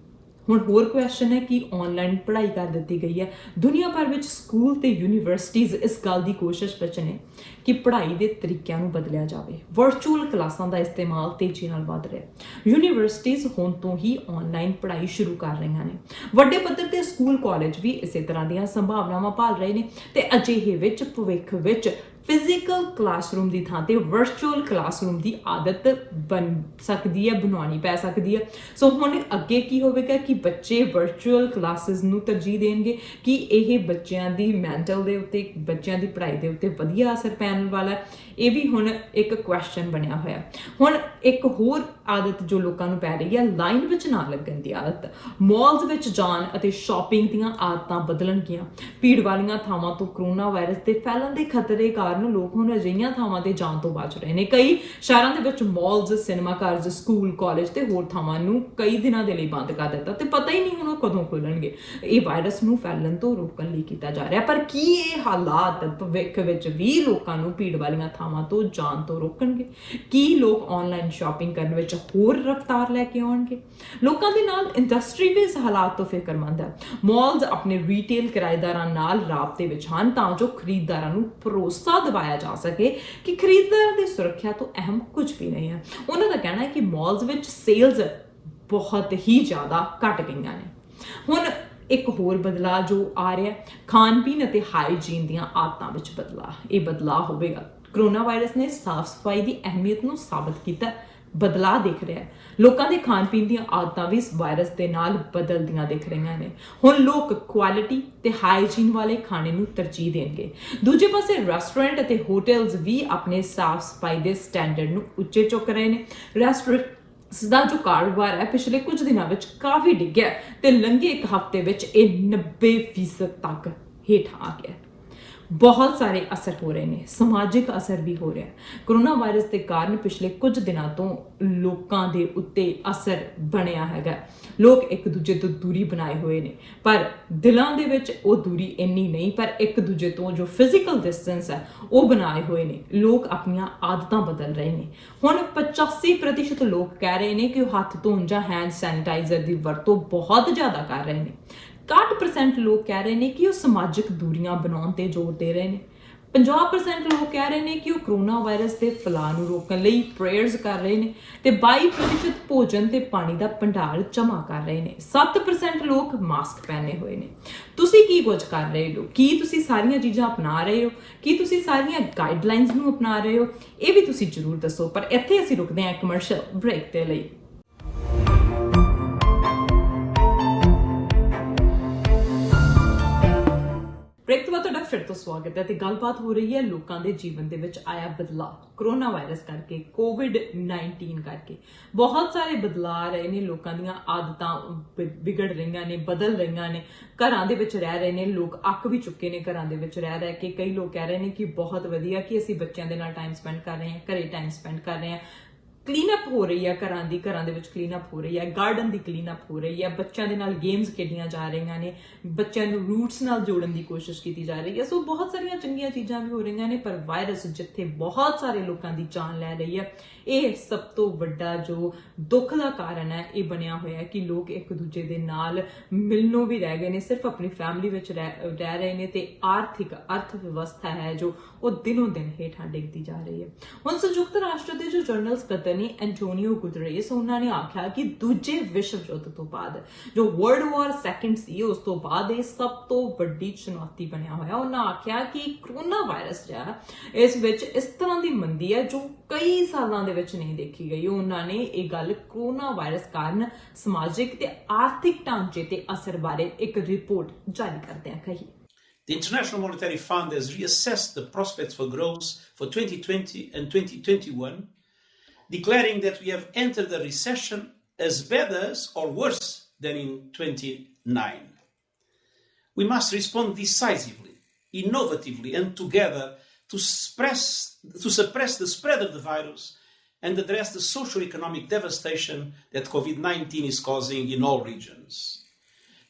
ਹੁਣ ਹੋਰ ਕੁਐਸਚਨ ਹੈ ਕਿ ਆਨਲਾਈਨ ਪੜ੍ਹਾਈ ਕਰ ਦਿੱਤੀ ਗਈ ਹੈ। ਦੁਨੀਆ ਭਰ ਵਿੱਚ ਸਕੂਲ ਤੇ ਯੂਨੀਵਰਸਿਟੀਜ਼ ਇਸ ਗੱਲ ਦੀ ਕੋਸ਼ਿਸ਼ ਵਿੱਚ ਨੇ ਕਿ ਪੜ੍ਹਾਈ ਦੇ ਤਰੀਕਿਆਂ ਨੂੰ ਬਦਲਿਆ ਜਾਵੇ। ਵਰਚੁਅਲ ਕਲਾਸਾਂ ਦਾ ਇਸਤੇਮਾਲ ਤੇਜ਼ੀ ਨਾਲ ਵੱਧ ਰਿਹਾ। ਯੂਨੀਵਰਸਿਟੀਜ਼ ਹੁਣ ਤੋਂ ਹੀ ਆਨਲਾਈਨ ਪੜ੍ਹਾਈ ਸ਼ੁਰੂ ਕਰ ਰਹੀਆਂ ਨੇ। ਵੱਡੇ ਪੱਧਰ ਤੇ ਸਕੂਲ ਕਾਲਜ ਵੀ ਇਸੇ ਤਰ੍ਹਾਂ ਦੀਆਂ ਸੰਭਾਵਨਾਵਾਂ ਭਾਲ ਰਹੇ ਨੇ ਤੇ ਅਜਿਹੇ ਵਿੱਚ ਭਵਿੱਖ ਵਿੱਚ ਫਿਜ਼ੀਕਲ ਕਲਾਸਰੂਮ ਦੀ ਥਾਂ ਤੇ ਵਰਚੁਅਲ ਕਲਾਸਰੂਮ ਦੀ ਆਦਤ ਬਣ ਸਕਦੀ ਹੈ, ਬਣਾਉਣੀ ਪੈ ਸਕਦੀ ਹੈ। ਸੋ ਹੁਣ ਅੱਗੇ ਕੀ ਹੋਵੇਗਾ ਕਿ ਬੱਚੇ ਵਰਚੁਅਲ ਕਲਾਸਿਸ ਨੂੰ ਤਰਜੀਹ ਦੇਣਗੇ? ਕਿ ਇਹ ਬੱਚਿਆਂ ਦੀ ਮੈਂਟਲ ਦੇ ਉੱਤੇ, ਬੱਚਿਆਂ ਦੀ ਪੜ੍ਹਾਈ ਦੇ ਉੱਤੇ ਵਧੀਆ ਅਸਰ ਪੈਣ ਵਾਲਾ ਹੈ? ਇਹ ਵੀ ਹੁਣ ਇੱਕ ਕੁਐਸਚਨ ਬਣਿਆ ਹੋਇਆ। ਹੁਣ ਇੱਕ ਹੋਰ ਆਦਤ ਜੋ ਲੋਕਾਂ ਨੂੰ ਪੈ ਰਹੀ ਹੈ, ਲਾਈਨ ਵਿੱਚ ਨਾ ਲੱਗਣ ਦੀ ਆਦਤ। ਮਾਲਸ ਵਿੱਚ ਜਾਣ ਅਤੇ ਸ਼ਾਪਿੰਗ ਦੀਆਂ ਆਦਤਾਂ ਬਦਲਣਗੀਆਂ। ਭੀੜ ਵਾਲੀਆਂ ਥਾਵਾਂ ਤੋਂ ਕੋਰੋਨਾ ਵਾਇਰਸ ਦੇ ਫੈਲਣ ਦੇ ਖਤਰੇ ਕਾਰਨ ਲੋਕ ਹੁਣ ਅਜਿਹੀਆਂ ਥਾਵਾਂ ਤੇ ਜਾਣ ਤੋਂ ਬਚ ਰਹੇ ਨੇ। ਕਈ ਸ਼ਹਿਰਾਂ ਦੇ ਵਿੱਚ ਮਾਲਸ, ਸਿਨੇਮਾ ਘਰ, ਸਕੂਲ, ਕਾਲਜ ਤੇ ਹੋਰ ਥਾਵਾਂ ਨੂੰ ਕਈ ਦਿਨਾਂ ਦੇ ਲਈ ਬੰਦ ਕਰ ਦਿੱਤਾ ਤੇ ਪਤਾ ਹੀ ਨਹੀਂ ਹੁਣ ਉਹ ਕਦੋਂ ਖੁੱਲਣਗੇ। ਇਹ ਵਾਇਰਸ ਨੂੰ ਫੈਲਣ ਤੋਂ ਰੋਕਣ ਲਈ ਕੀਤਾ ਜਾ ਰਿਹਾ। ਪਰ ਕੀ ਇਹ ਹਾਲਾਤ ਭਵਿੱਖ ਵਿੱਚ ਵੀ ਲੋਕਾਂ ਨੂੰ ਭੀੜ ਵਾਲੀਆਂ ਥਾਵਾਂ ਤੋਂ ਜਾਣ ਤੋਂ ਰੋਕਣਗੇ? ਕੀ ਲੋਕ ਆਨਲਾਈਨ ਸ਼ਾਪਿੰਗ ਕਰਨ ਵਿੱਚ ਹੋਰ ਰਫ਼ਤਾਰ ਲੈ ਕੇ ਆਉਣਗੇ? ਲੋਕਾਂ ਦੇ ਨਾਲ ਇੰਡਸਟਰੀ ਵੀ ਇਸ ਹਾਲਾਤ ਤੋਂ ਫਿਕਰਮੰਦ ਹੈ। ਮਾਲਸ ਆਪਣੇ ਰੀਟੇਲ ਕਿਰਾਏਦਾਰਾਂ ਨਾਲ ਰਾਬਤੇ ਵਿੱਚ ਹਨ ਤਾਂ ਜੋ ਖਰੀਦਦਾਰਾਂ ਨੂੰ ਭਰੋਸਾ ਦਿਵਾਇਆ ਜਾ ਸਕੇ ਕਿ ਖਰੀਦਦਾਰਾਂ ਦੀ ਸੁਰੱਖਿਆ ਤੋਂ ਅਹਿਮ ਕੁਝ ਵੀ ਨਹੀਂ ਹੈ। ਉਹਨਾਂ ਦਾ ਕਹਿਣਾ ਹੈ ਕਿ ਮਾਲਸ ਵਿੱਚ ਸੇਲਸ ਬਹੁਤ ਹੀ ਜ਼ਿਆਦਾ ਘਟ ਗਈਆਂ ਨੇ। ਹੁਣ ਇੱਕ ਹੋਰ ਬਦਲਾਅ ਜੋ ਆ ਰਿਹਾ, ਖਾਣ ਪੀਣ ਅਤੇ ਹਾਈਜੀਨ ਦੀਆਂ ਆਦਤਾਂ ਵਿੱਚ ਬਦਲਾਅ। ਇਹ ਬਦਲਾਅ ਹੋਵੇਗਾ। ਕੋਰੋਨਾ ਵਾਇਰਸ ਨੇ ਸਾਫ਼ ਸਫਾਈ ਦੀ ਅਹਿਮੀਅਤ ਨੂੰ ਸਾਬਤ ਕੀਤਾ। ਬਦਲਾਅ ਦਿਖ ਰਿਹਾ ਹੈ। ਲੋਕਾਂ ਦੇ ਖਾਣ ਪੀਣ ਦੀਆਂ ਆਦਤਾਂ ਵੀ ਇਸ ਵਾਇਰਸ ਦੇ ਨਾਲ ਬਦਲਦੀਆਂ ਦਿਖ ਰਹੀਆਂ ਨੇ। ਹੁਣ ਲੋਕ ਕੁਆਲਿਟੀ ਤੇ ਹਾਈਜੀਨ ਵਾਲੇ ਖਾਣੇ ਨੂੰ ਤਰਜੀਹ ਦੇਣਗੇ। ਦੂਜੇ ਪਾਸੇ ਰੈਸਟੋਰੈਂਟ ਅਤੇ ਹੋਟਲਸ ਵੀ ਆਪਣੇ ਸਾਫ਼ ਸਫਾਈ ਦੇ ਸਟੈਂਡਰਡ ਨੂੰ ਉੱਚੇ ਚੁੱਕ ਰਹੇ ਨੇ। ਰੈਸਟੋਰੈਂਟਸ ਦਾ ਜੋ ਕਾਰੋਬਾਰ ਹੈ ਪਿਛਲੇ ਕੁਝ ਦਿਨਾਂ ਵਿੱਚ ਕਾਫੀ ਡਿੱਗਿਆ ਤੇ ਲੰਘੇ ਇੱਕ ਹਫ਼ਤੇ ਵਿੱਚ ਇਹ 90% ਤੱਕ ਹੇਠਾਂ ਆ ਗਿਆ। ਬਹੁਤ ਸਾਰੇ ਅਸਰ ਹੋ ਰਹੇ ਨੇ, ਸਮਾਜਿਕ ਅਸਰ ਵੀ ਹੋ ਰਿਹਾ। ਕੋਰੋਨਾ ਵਾਇਰਸ ਦੇ ਕਾਰਨ ਪਿਛਲੇ ਕੁਝ ਦਿਨਾਂ ਤੋਂ ਲੋਕਾਂ ਦੇ ਉੱਤੇ ਅਸਰ ਬਣਿਆ ਹੈਗਾ। ਲੋਕ ਇੱਕ ਦੂਜੇ ਤੋਂ ਦੂਰੀ ਬਣਾਏ ਹੋਏ ਨੇ, ਪਰ ਦਿਲਾਂ ਦੇ ਵਿੱਚ ਉਹ ਦੂਰੀ ਇੰਨੀ ਨਹੀਂ, ਪਰ ਇੱਕ ਦੂਜੇ ਤੋਂ ਜੋ ਫਿਜ਼ੀਕਲ ਡਿਸਟੈਂਸ ਹੈ ਉਹ ਬਣਾਏ ਹੋਏ ਨੇ। ਲੋਕ ਆਪਣੀਆਂ ਆਦਤਾਂ ਬਦਲ ਰਹੇ ਨੇ। ਹੁਣ 85% ਲੋਕ ਕਹਿ ਰਹੇ ਨੇ ਕਿ ਉਹ ਹੱਥ ਧੋਣ ਜਾਂ ਹੈਂਡ ਸੈਨੀਟਾਈਜ਼ਰ ਦੀ ਵਰਤੋਂ ਬਹੁਤ ਜ਼ਿਆਦਾ ਕਰ ਰਹੇ ਨੇ। 61% ਲੋਕ ਕਹਿ ਰਹੇ ਨੇ ਕਿ ਉਹ ਸਮਾਜਿਕ ਦੂਰੀਆਂ ਬਣਾਉਣ ਤੇ ਜ਼ੋਰ ਦੇ ਰਹੇ ਨੇ। 50% ਲੋਕ ਕਹਿ ਰਹੇ ਨੇ ਕਿ ਉਹ ਕੋਰੋਨਾ ਵਾਇਰਸ ਦੇ ਫੈਲਾਅ ਨੂੰ ਰੋਕਣ ਲਈ ਪ੍ਰੇਅਰਸ ਕਰ ਰਹੇ ਨੇ ਤੇ 22% ਭੋਜਨ ਤੇ ਪਾਣੀ ਦਾ ਭੰਡਾਰ ਜਮ੍ਹਾਂ ਕਰ ਰਹੇ ਨੇ। 7% ਲੋਕ ਮਾਸਕ ਪਹਿਨੇ ਹੋਏ ਨੇ। ਤੁਸੀਂ ਕੀ ਕੁਝ ਕਰ ਰਹੇ ਹੋ? ਕੀ ਤੁਸੀਂ ਸਾਰੀਆਂ ਚੀਜ਼ਾਂ ਅਪਣਾ ਰਹੇ ਹੋ? ਕੀ ਤੁਸੀਂ ਸਾਰੀਆਂ ਗਾਈਡਲਾਈਨਸ ਨੂੰ ਅਪਣਾ ਰਹੇ ਹੋ? ਇਹ ਵੀ ਤੁਸੀਂ ਜ਼ਰੂਰ ਦੱਸੋ। ਪਰ ਇੱਥੇ ਅਸੀਂ ਰੁਕਦੇ ਹਾਂ ਕਮਰਸ਼ੀਅਲ ਬ੍ਰੇਕ ਦੇ ਲਈ। ਬ੍ਰੇਕ ਤੋਂ ਬਾਅਦ ਤੁਹਾਡਾ ਫਿਰ ਤੋਂ ਸਵਾਗਤ ਹੈ ਤੇ ਗੱਲਬਾਤ ਹੋ ਰਹੀ ਹੈ ਲੋਕਾਂ ਦੇ ਜੀਵਨ ਦੇ ਵਿੱਚ ਆਇਆ ਬਦਲਾਅ। ਕੋਰੋਨਾ ਵਾਇਰਸ ਕਰਕੇ, COVID-19 ਕਰਕੇ ਬਹੁਤ ਸਾਰੇ ਬਦਲਾਅ ਆ ਰਹੇ ਨੇ। ਲੋਕਾਂ ਦੀਆਂ ਆਦਤਾਂ ਵਿਗੜ ਰਹੀਆਂ ਨੇ, ਬਦਲ ਰਹੀਆਂ ਨੇ। ਘਰਾਂ ਦੇ ਵਿੱਚ ਰਹਿ ਰਹੇ ਨੇ ਲੋਕ, ਅੱਕ ਵੀ ਚੁੱਕੇ ਨੇ ਘਰਾਂ ਦੇ ਵਿੱਚ ਰਹਿ ਕੇ। ਕਈ ਲੋਕ ਕਹਿ ਰਹੇ ਨੇ ਕਿ ਬਹੁਤ ਵਧੀਆ ਕਿ ਅਸੀਂ ਬੱਚਿਆਂ ਦੇ ਨਾਲ ਟਾਈਮ ਸਪੈਂਡ ਕਰ ਰਹੇ ਹਾਂ, ਘਰੇ ਟਾਈਮ ਸਪੈਂਡ ਕਰ ਰਹੇ ਹਾਂ। ਕਲੀਨ ਅਪ ਹੋ ਰਹੀ ਹੈ ਘਰਾਂ ਦੇ ਵਿੱਚ ਕਲੀਨ ਅਪ ਹੋ ਰਹੀ ਹੈ, ਗਾਰਡਨ ਦੀ ਕਲੀਨ ਅਪ ਹੋ ਰਹੀ ਹੈ, ਬੱਚਿਆਂ ਦੇ ਨਾਲ ਗੇਮਸ ਖੇਡੀਆਂ ਜਾ ਰਹੀਆਂ ਨੇ, ਬੱਚਿਆਂ ਨੂੰ ਰੂਟਸ ਨਾਲ ਜੋੜਨ ਦੀ ਕੋਸ਼ਿਸ਼ ਕੀਤੀ ਜਾ ਰਹੀ ਹੈ। ਸੋ ਬਹੁਤ ਸਾਰੀਆਂ ਚੰਗੀਆਂ ਚੀਜ਼ਾਂ ਵੀ ਹੋ ਰਹੀਆਂ ਨੇ, ਪਰ ਵਾਇਰਸ ਜਿੱਥੇ ਬਹੁਤ ਸਾਰੇ ਲੋਕਾਂ ਦੀ ਜਾਨ ਲੈ ਰਹੀ ਹੈ, ਇਹ ਸਭ ਤੋਂ ਵੱਡਾ ਜੋ ਦੁੱਖ ਦਾ ਕਾਰਨ ਹੈ ਇਹ ਬਣਿਆ ਹੋਇਆ ਕਿ ਲੋਕ ਇੱਕ ਦੂਜੇ ਦੇ ਨਾਲ ਮਿਲਣੋਂ ਵੀ ਰਹਿ ਗਏ ਨੇ, ਸਿਰਫ ਆਪਣੀ ਫੈਮਿਲੀ ਵਿੱਚ ਰਹਿ ਰਹੇ ਨੇ ਤੇ ਅਰਥ ਵਿਵਸਥਾ ਹੈ ਜੋ ਉਹ ਦਿਨੋਂ ਦਿਨ ਹੇਠਾਂ ਡਿੱਗਦੀ ਜਾ ਰਹੀ ਹੈ। ਹੁਣ ਸੰਯੁਕਤ ਰਾਸ਼ਟਰ ਦੇ ਜੋ ਜਨਰਲ ਸਕੱਤਰ ने एंटोनियो गुतरेस उन्होंने आख्या कि दूजे विश्व युद्ध तो बाद जो वर्ल्ड वॉर सैकेंड सी उस तो बाद ये सब तो वड्डी चुनौती बनया होया। उन्होंने आख्या कि कोरोना वायरस जो इस विच इस तरह की मंदी है जो कई सालों दे विच नहीं देखी गई। उन्होंने ये गल कोरोना वायरस कारण समाजिक ते आर्थिक ढांचे ते असर बारे एक रिपोर्ट जारी करदे कही। The International Monetary Fund has reassessed the prospects for growth for 2020 and 2021, declaring that we have entered a recession as bad as or worse than in 2009. We must respond decisively, innovatively, and together to suppress the spread of the virus and address the socio-economic devastation that COVID-19 is causing in all regions.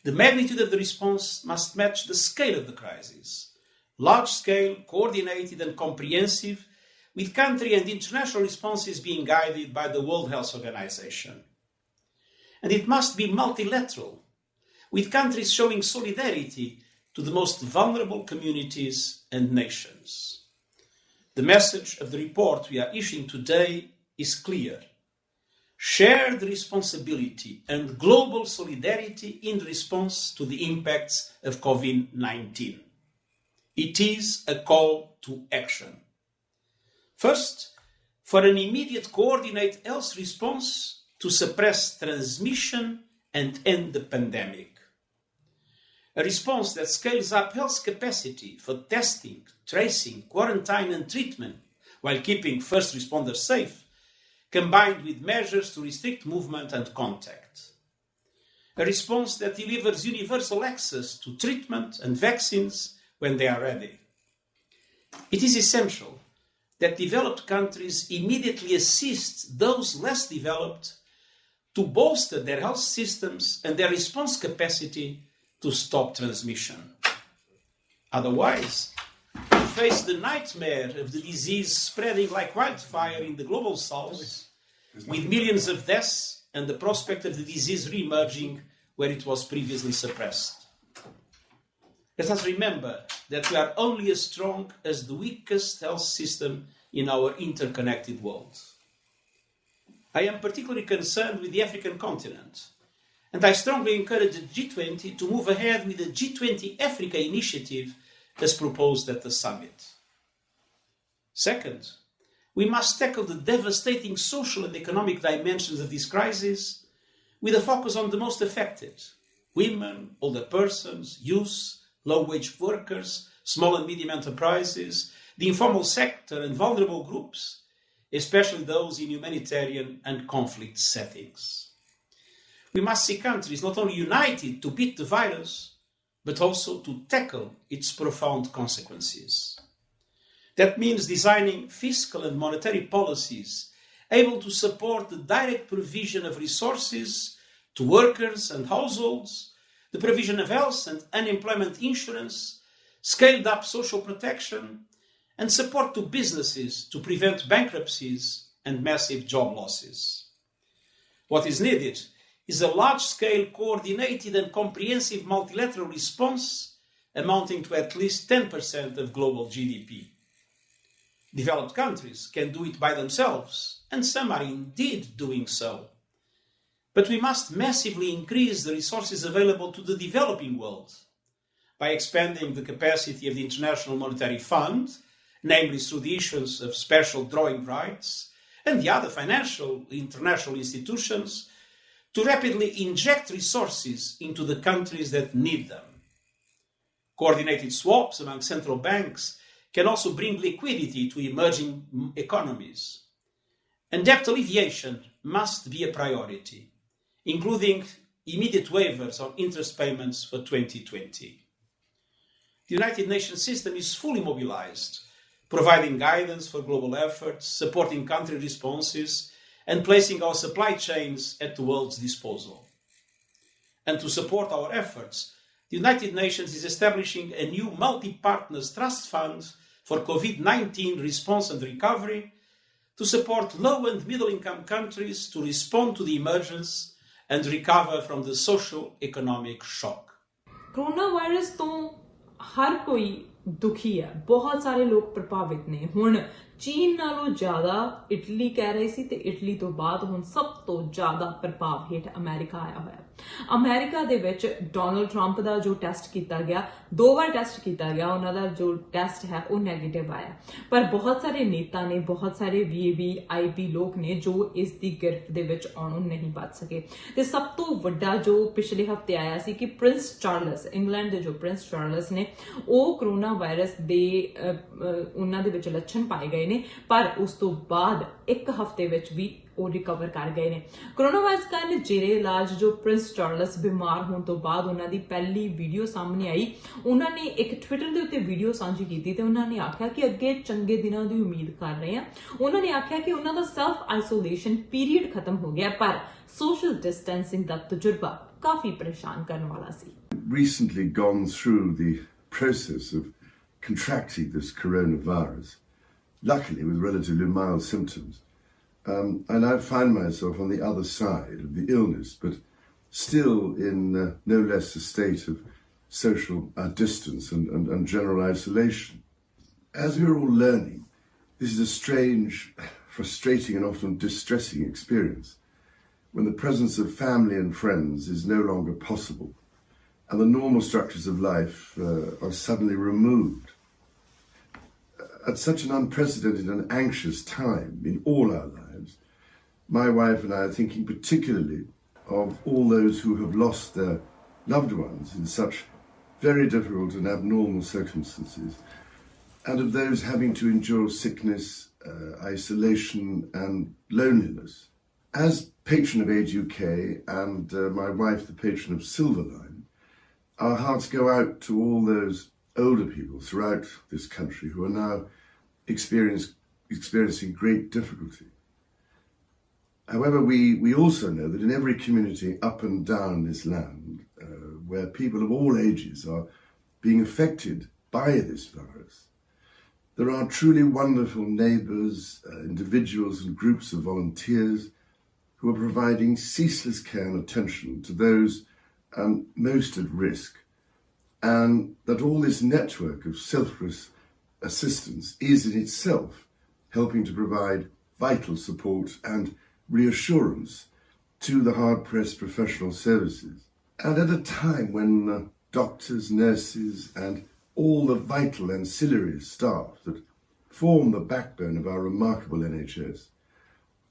The magnitude of the response must match the scale of the crisis. Large-scale, coordinated and comprehensive, with country and international responses being guided by the World Health Organization. And it must be multilateral, with countries showing solidarity to the most vulnerable communities and nations. The message of the report we are issuing today is clear. Shared responsibility and global solidarity in response to the impacts of COVID-19. It is a call to action. First, for an immediate coordinated health response to suppress transmission and end the pandemic. A response that scales up health capacity for testing, tracing, quarantine and treatment while keeping first responders safe, combined with measures to restrict movement and contact. A response that delivers universal access to treatment and vaccines when they are ready. It is essential that developed countries immediately assist those less developed to bolster their health systems and their response capacity to stop transmission. Otherwise, we face the nightmare of the disease spreading like wildfire in the global south, with millions of deaths and the prospect of the disease re-emerging where it was previously suppressed. Let us remember that we are only as strong as the weakest health system in our interconnected world. I am particularly concerned with the African continent, and I strongly encourage the G20 to move ahead with the G20 Africa initiative as proposed at the summit. Second, we must tackle the devastating social and economic dimensions of this crisis with a focus on the most affected: women, older persons, youth, low-wage workers, small and medium enterprises, the informal sector and vulnerable groups, especially those in humanitarian and conflict settings. We must see countries not only united to beat the virus, but also to tackle its profound consequences. That means designing fiscal and monetary policies able to support the direct provision of resources to workers and households, the provision of health and unemployment insurance, scaled up social protection, and support to businesses to prevent bankruptcies and massive job losses. What is needed is a large-scale, coordinated and comprehensive multilateral response amounting to at least 10% of global GDP. Developed countries can do it by themselves, and some are indeed doing so. But we must massively increase the resources available to the developing world by expanding the capacity of the International Monetary Fund, namely through the issuance of special drawing rights, and the other financial international institutions, to rapidly inject resources into the countries that need them. Coordinated swaps among central banks can also bring liquidity to emerging economies. And debt alleviation must be a priority, including immediate waivers on interest payments for 2020. The United Nations system is fully mobilized, providing guidance for global efforts, supporting country responses, and placing our supply chains at the world's disposal. And to support our efforts, the United Nations is establishing a new multi-partners trust fund for COVID-19 response and recovery to support low and middle-income countries to respond to the emergence and recover from the socio-economic shock. Corona virus तो हर कोई दुखी है, बहुत सारे लोग प्रभावित ने। हुण चीन नालों ज्यादा इटली कह रहे सी ते इटली तो बाद हुण सब तो ज्यादा प्रभाव हेठ अमेरिका आया होया। अमेरिका दे विच डोनाल्ड ट्रंप दा जो टेस्ट किया गया, 2 बार टेस्ट किया गया, उन्हां दा जो टेस्ट है वो नैगेटिव आया, पर बहुत सारे नेता ने, बहुत सारे VIP लोग ने जो इस दी गिरफ्त दे विच आउणों नहीं बच सके। ते सब तो वड्डा जो पिछले हफ्ते आया सी कि प्रिंस चार्लस, इंग्लैंड के जो प्रिंस चार्लस ने, वो कोरोना वायरस दे उन्हां दे विच लक्षण पाए गए ने, पर उस तो बाद 1 हफ्ते विच भी वो रिकवर कर गए ने। कोरोना वायरस कारण जेरे इलाज जो प्रिंस चार्लस बीमार होने तो बाद उन्हां दी पहली वीडियो सामने आई, उन्होंने एक ट्विटर के उत्ते वीडियो सांझी की ते उन्होंने आख्या कि अगे चंगे दिनों की उम्मीद कर रहे हैं। उन्होंने आख्या कि उन्हों दा सेल्फ आइसोलेशन पीरियड खत्म हो गया, पर सोशल डिस्टेंसिंग का तजुर्बा काफी परेशान करने वाला सी। Recently gone through the process of contracting this coronavirus, luckily with relatively mild symptoms. And I find myself on the other side of the illness, but still in no less a state of social distance and general isolation. As we're all learning, this is a strange, frustrating and often distressing experience when the presence of family and friends is no longer possible and the normal structures of life are suddenly removed. At such an unprecedented and anxious time in all our lives, my wife and I are thinking particularly of all those who have lost their loved ones in such very difficult and abnormal circumstances, and of those having to endure sickness, isolation and loneliness. As patron of Age UK and my wife the patron of Silverline, our hearts go out to all those older people throughout this country who are now experiencing great difficulty. However, we also know that in every community up and down this land, where people of all ages are being affected by this virus, there are truly wonderful neighbours, individuals and groups of volunteers who are providing ceaseless care and attention to those most at risk, and that all this network of selfless assistance is in itself helping to provide vital support and reassurance to the hard-pressed professional services. And at a time when doctors, nurses and all the vital ancillary staff that form the backbone of our remarkable NHS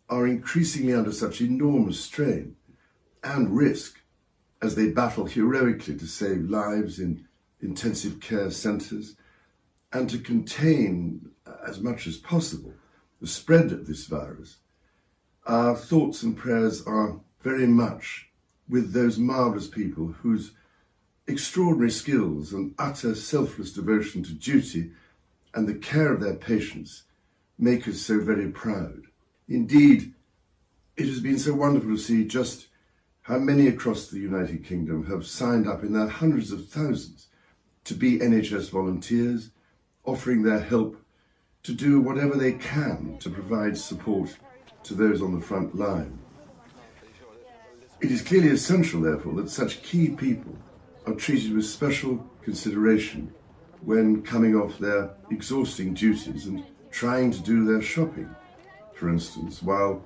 are increasingly under such enormous strain and risk as they battle heroically to save lives in intensive care centres and to contain as much as possible the spread of this virus, our thoughts and prayers are very much with those marvellous people whose extraordinary skills and utter selfless devotion to duty and the care of their patients make us so very proud. Indeed, it has been so wonderful to see just how many across the United Kingdom have signed up in their hundreds of thousands to be NHS volunteers, offering their help to do whatever they can to provide support to those on the front line. It is clearly essential, therefore, that such key people are treated with special consideration when coming off their exhausting duties and trying to do their shopping, for instance, while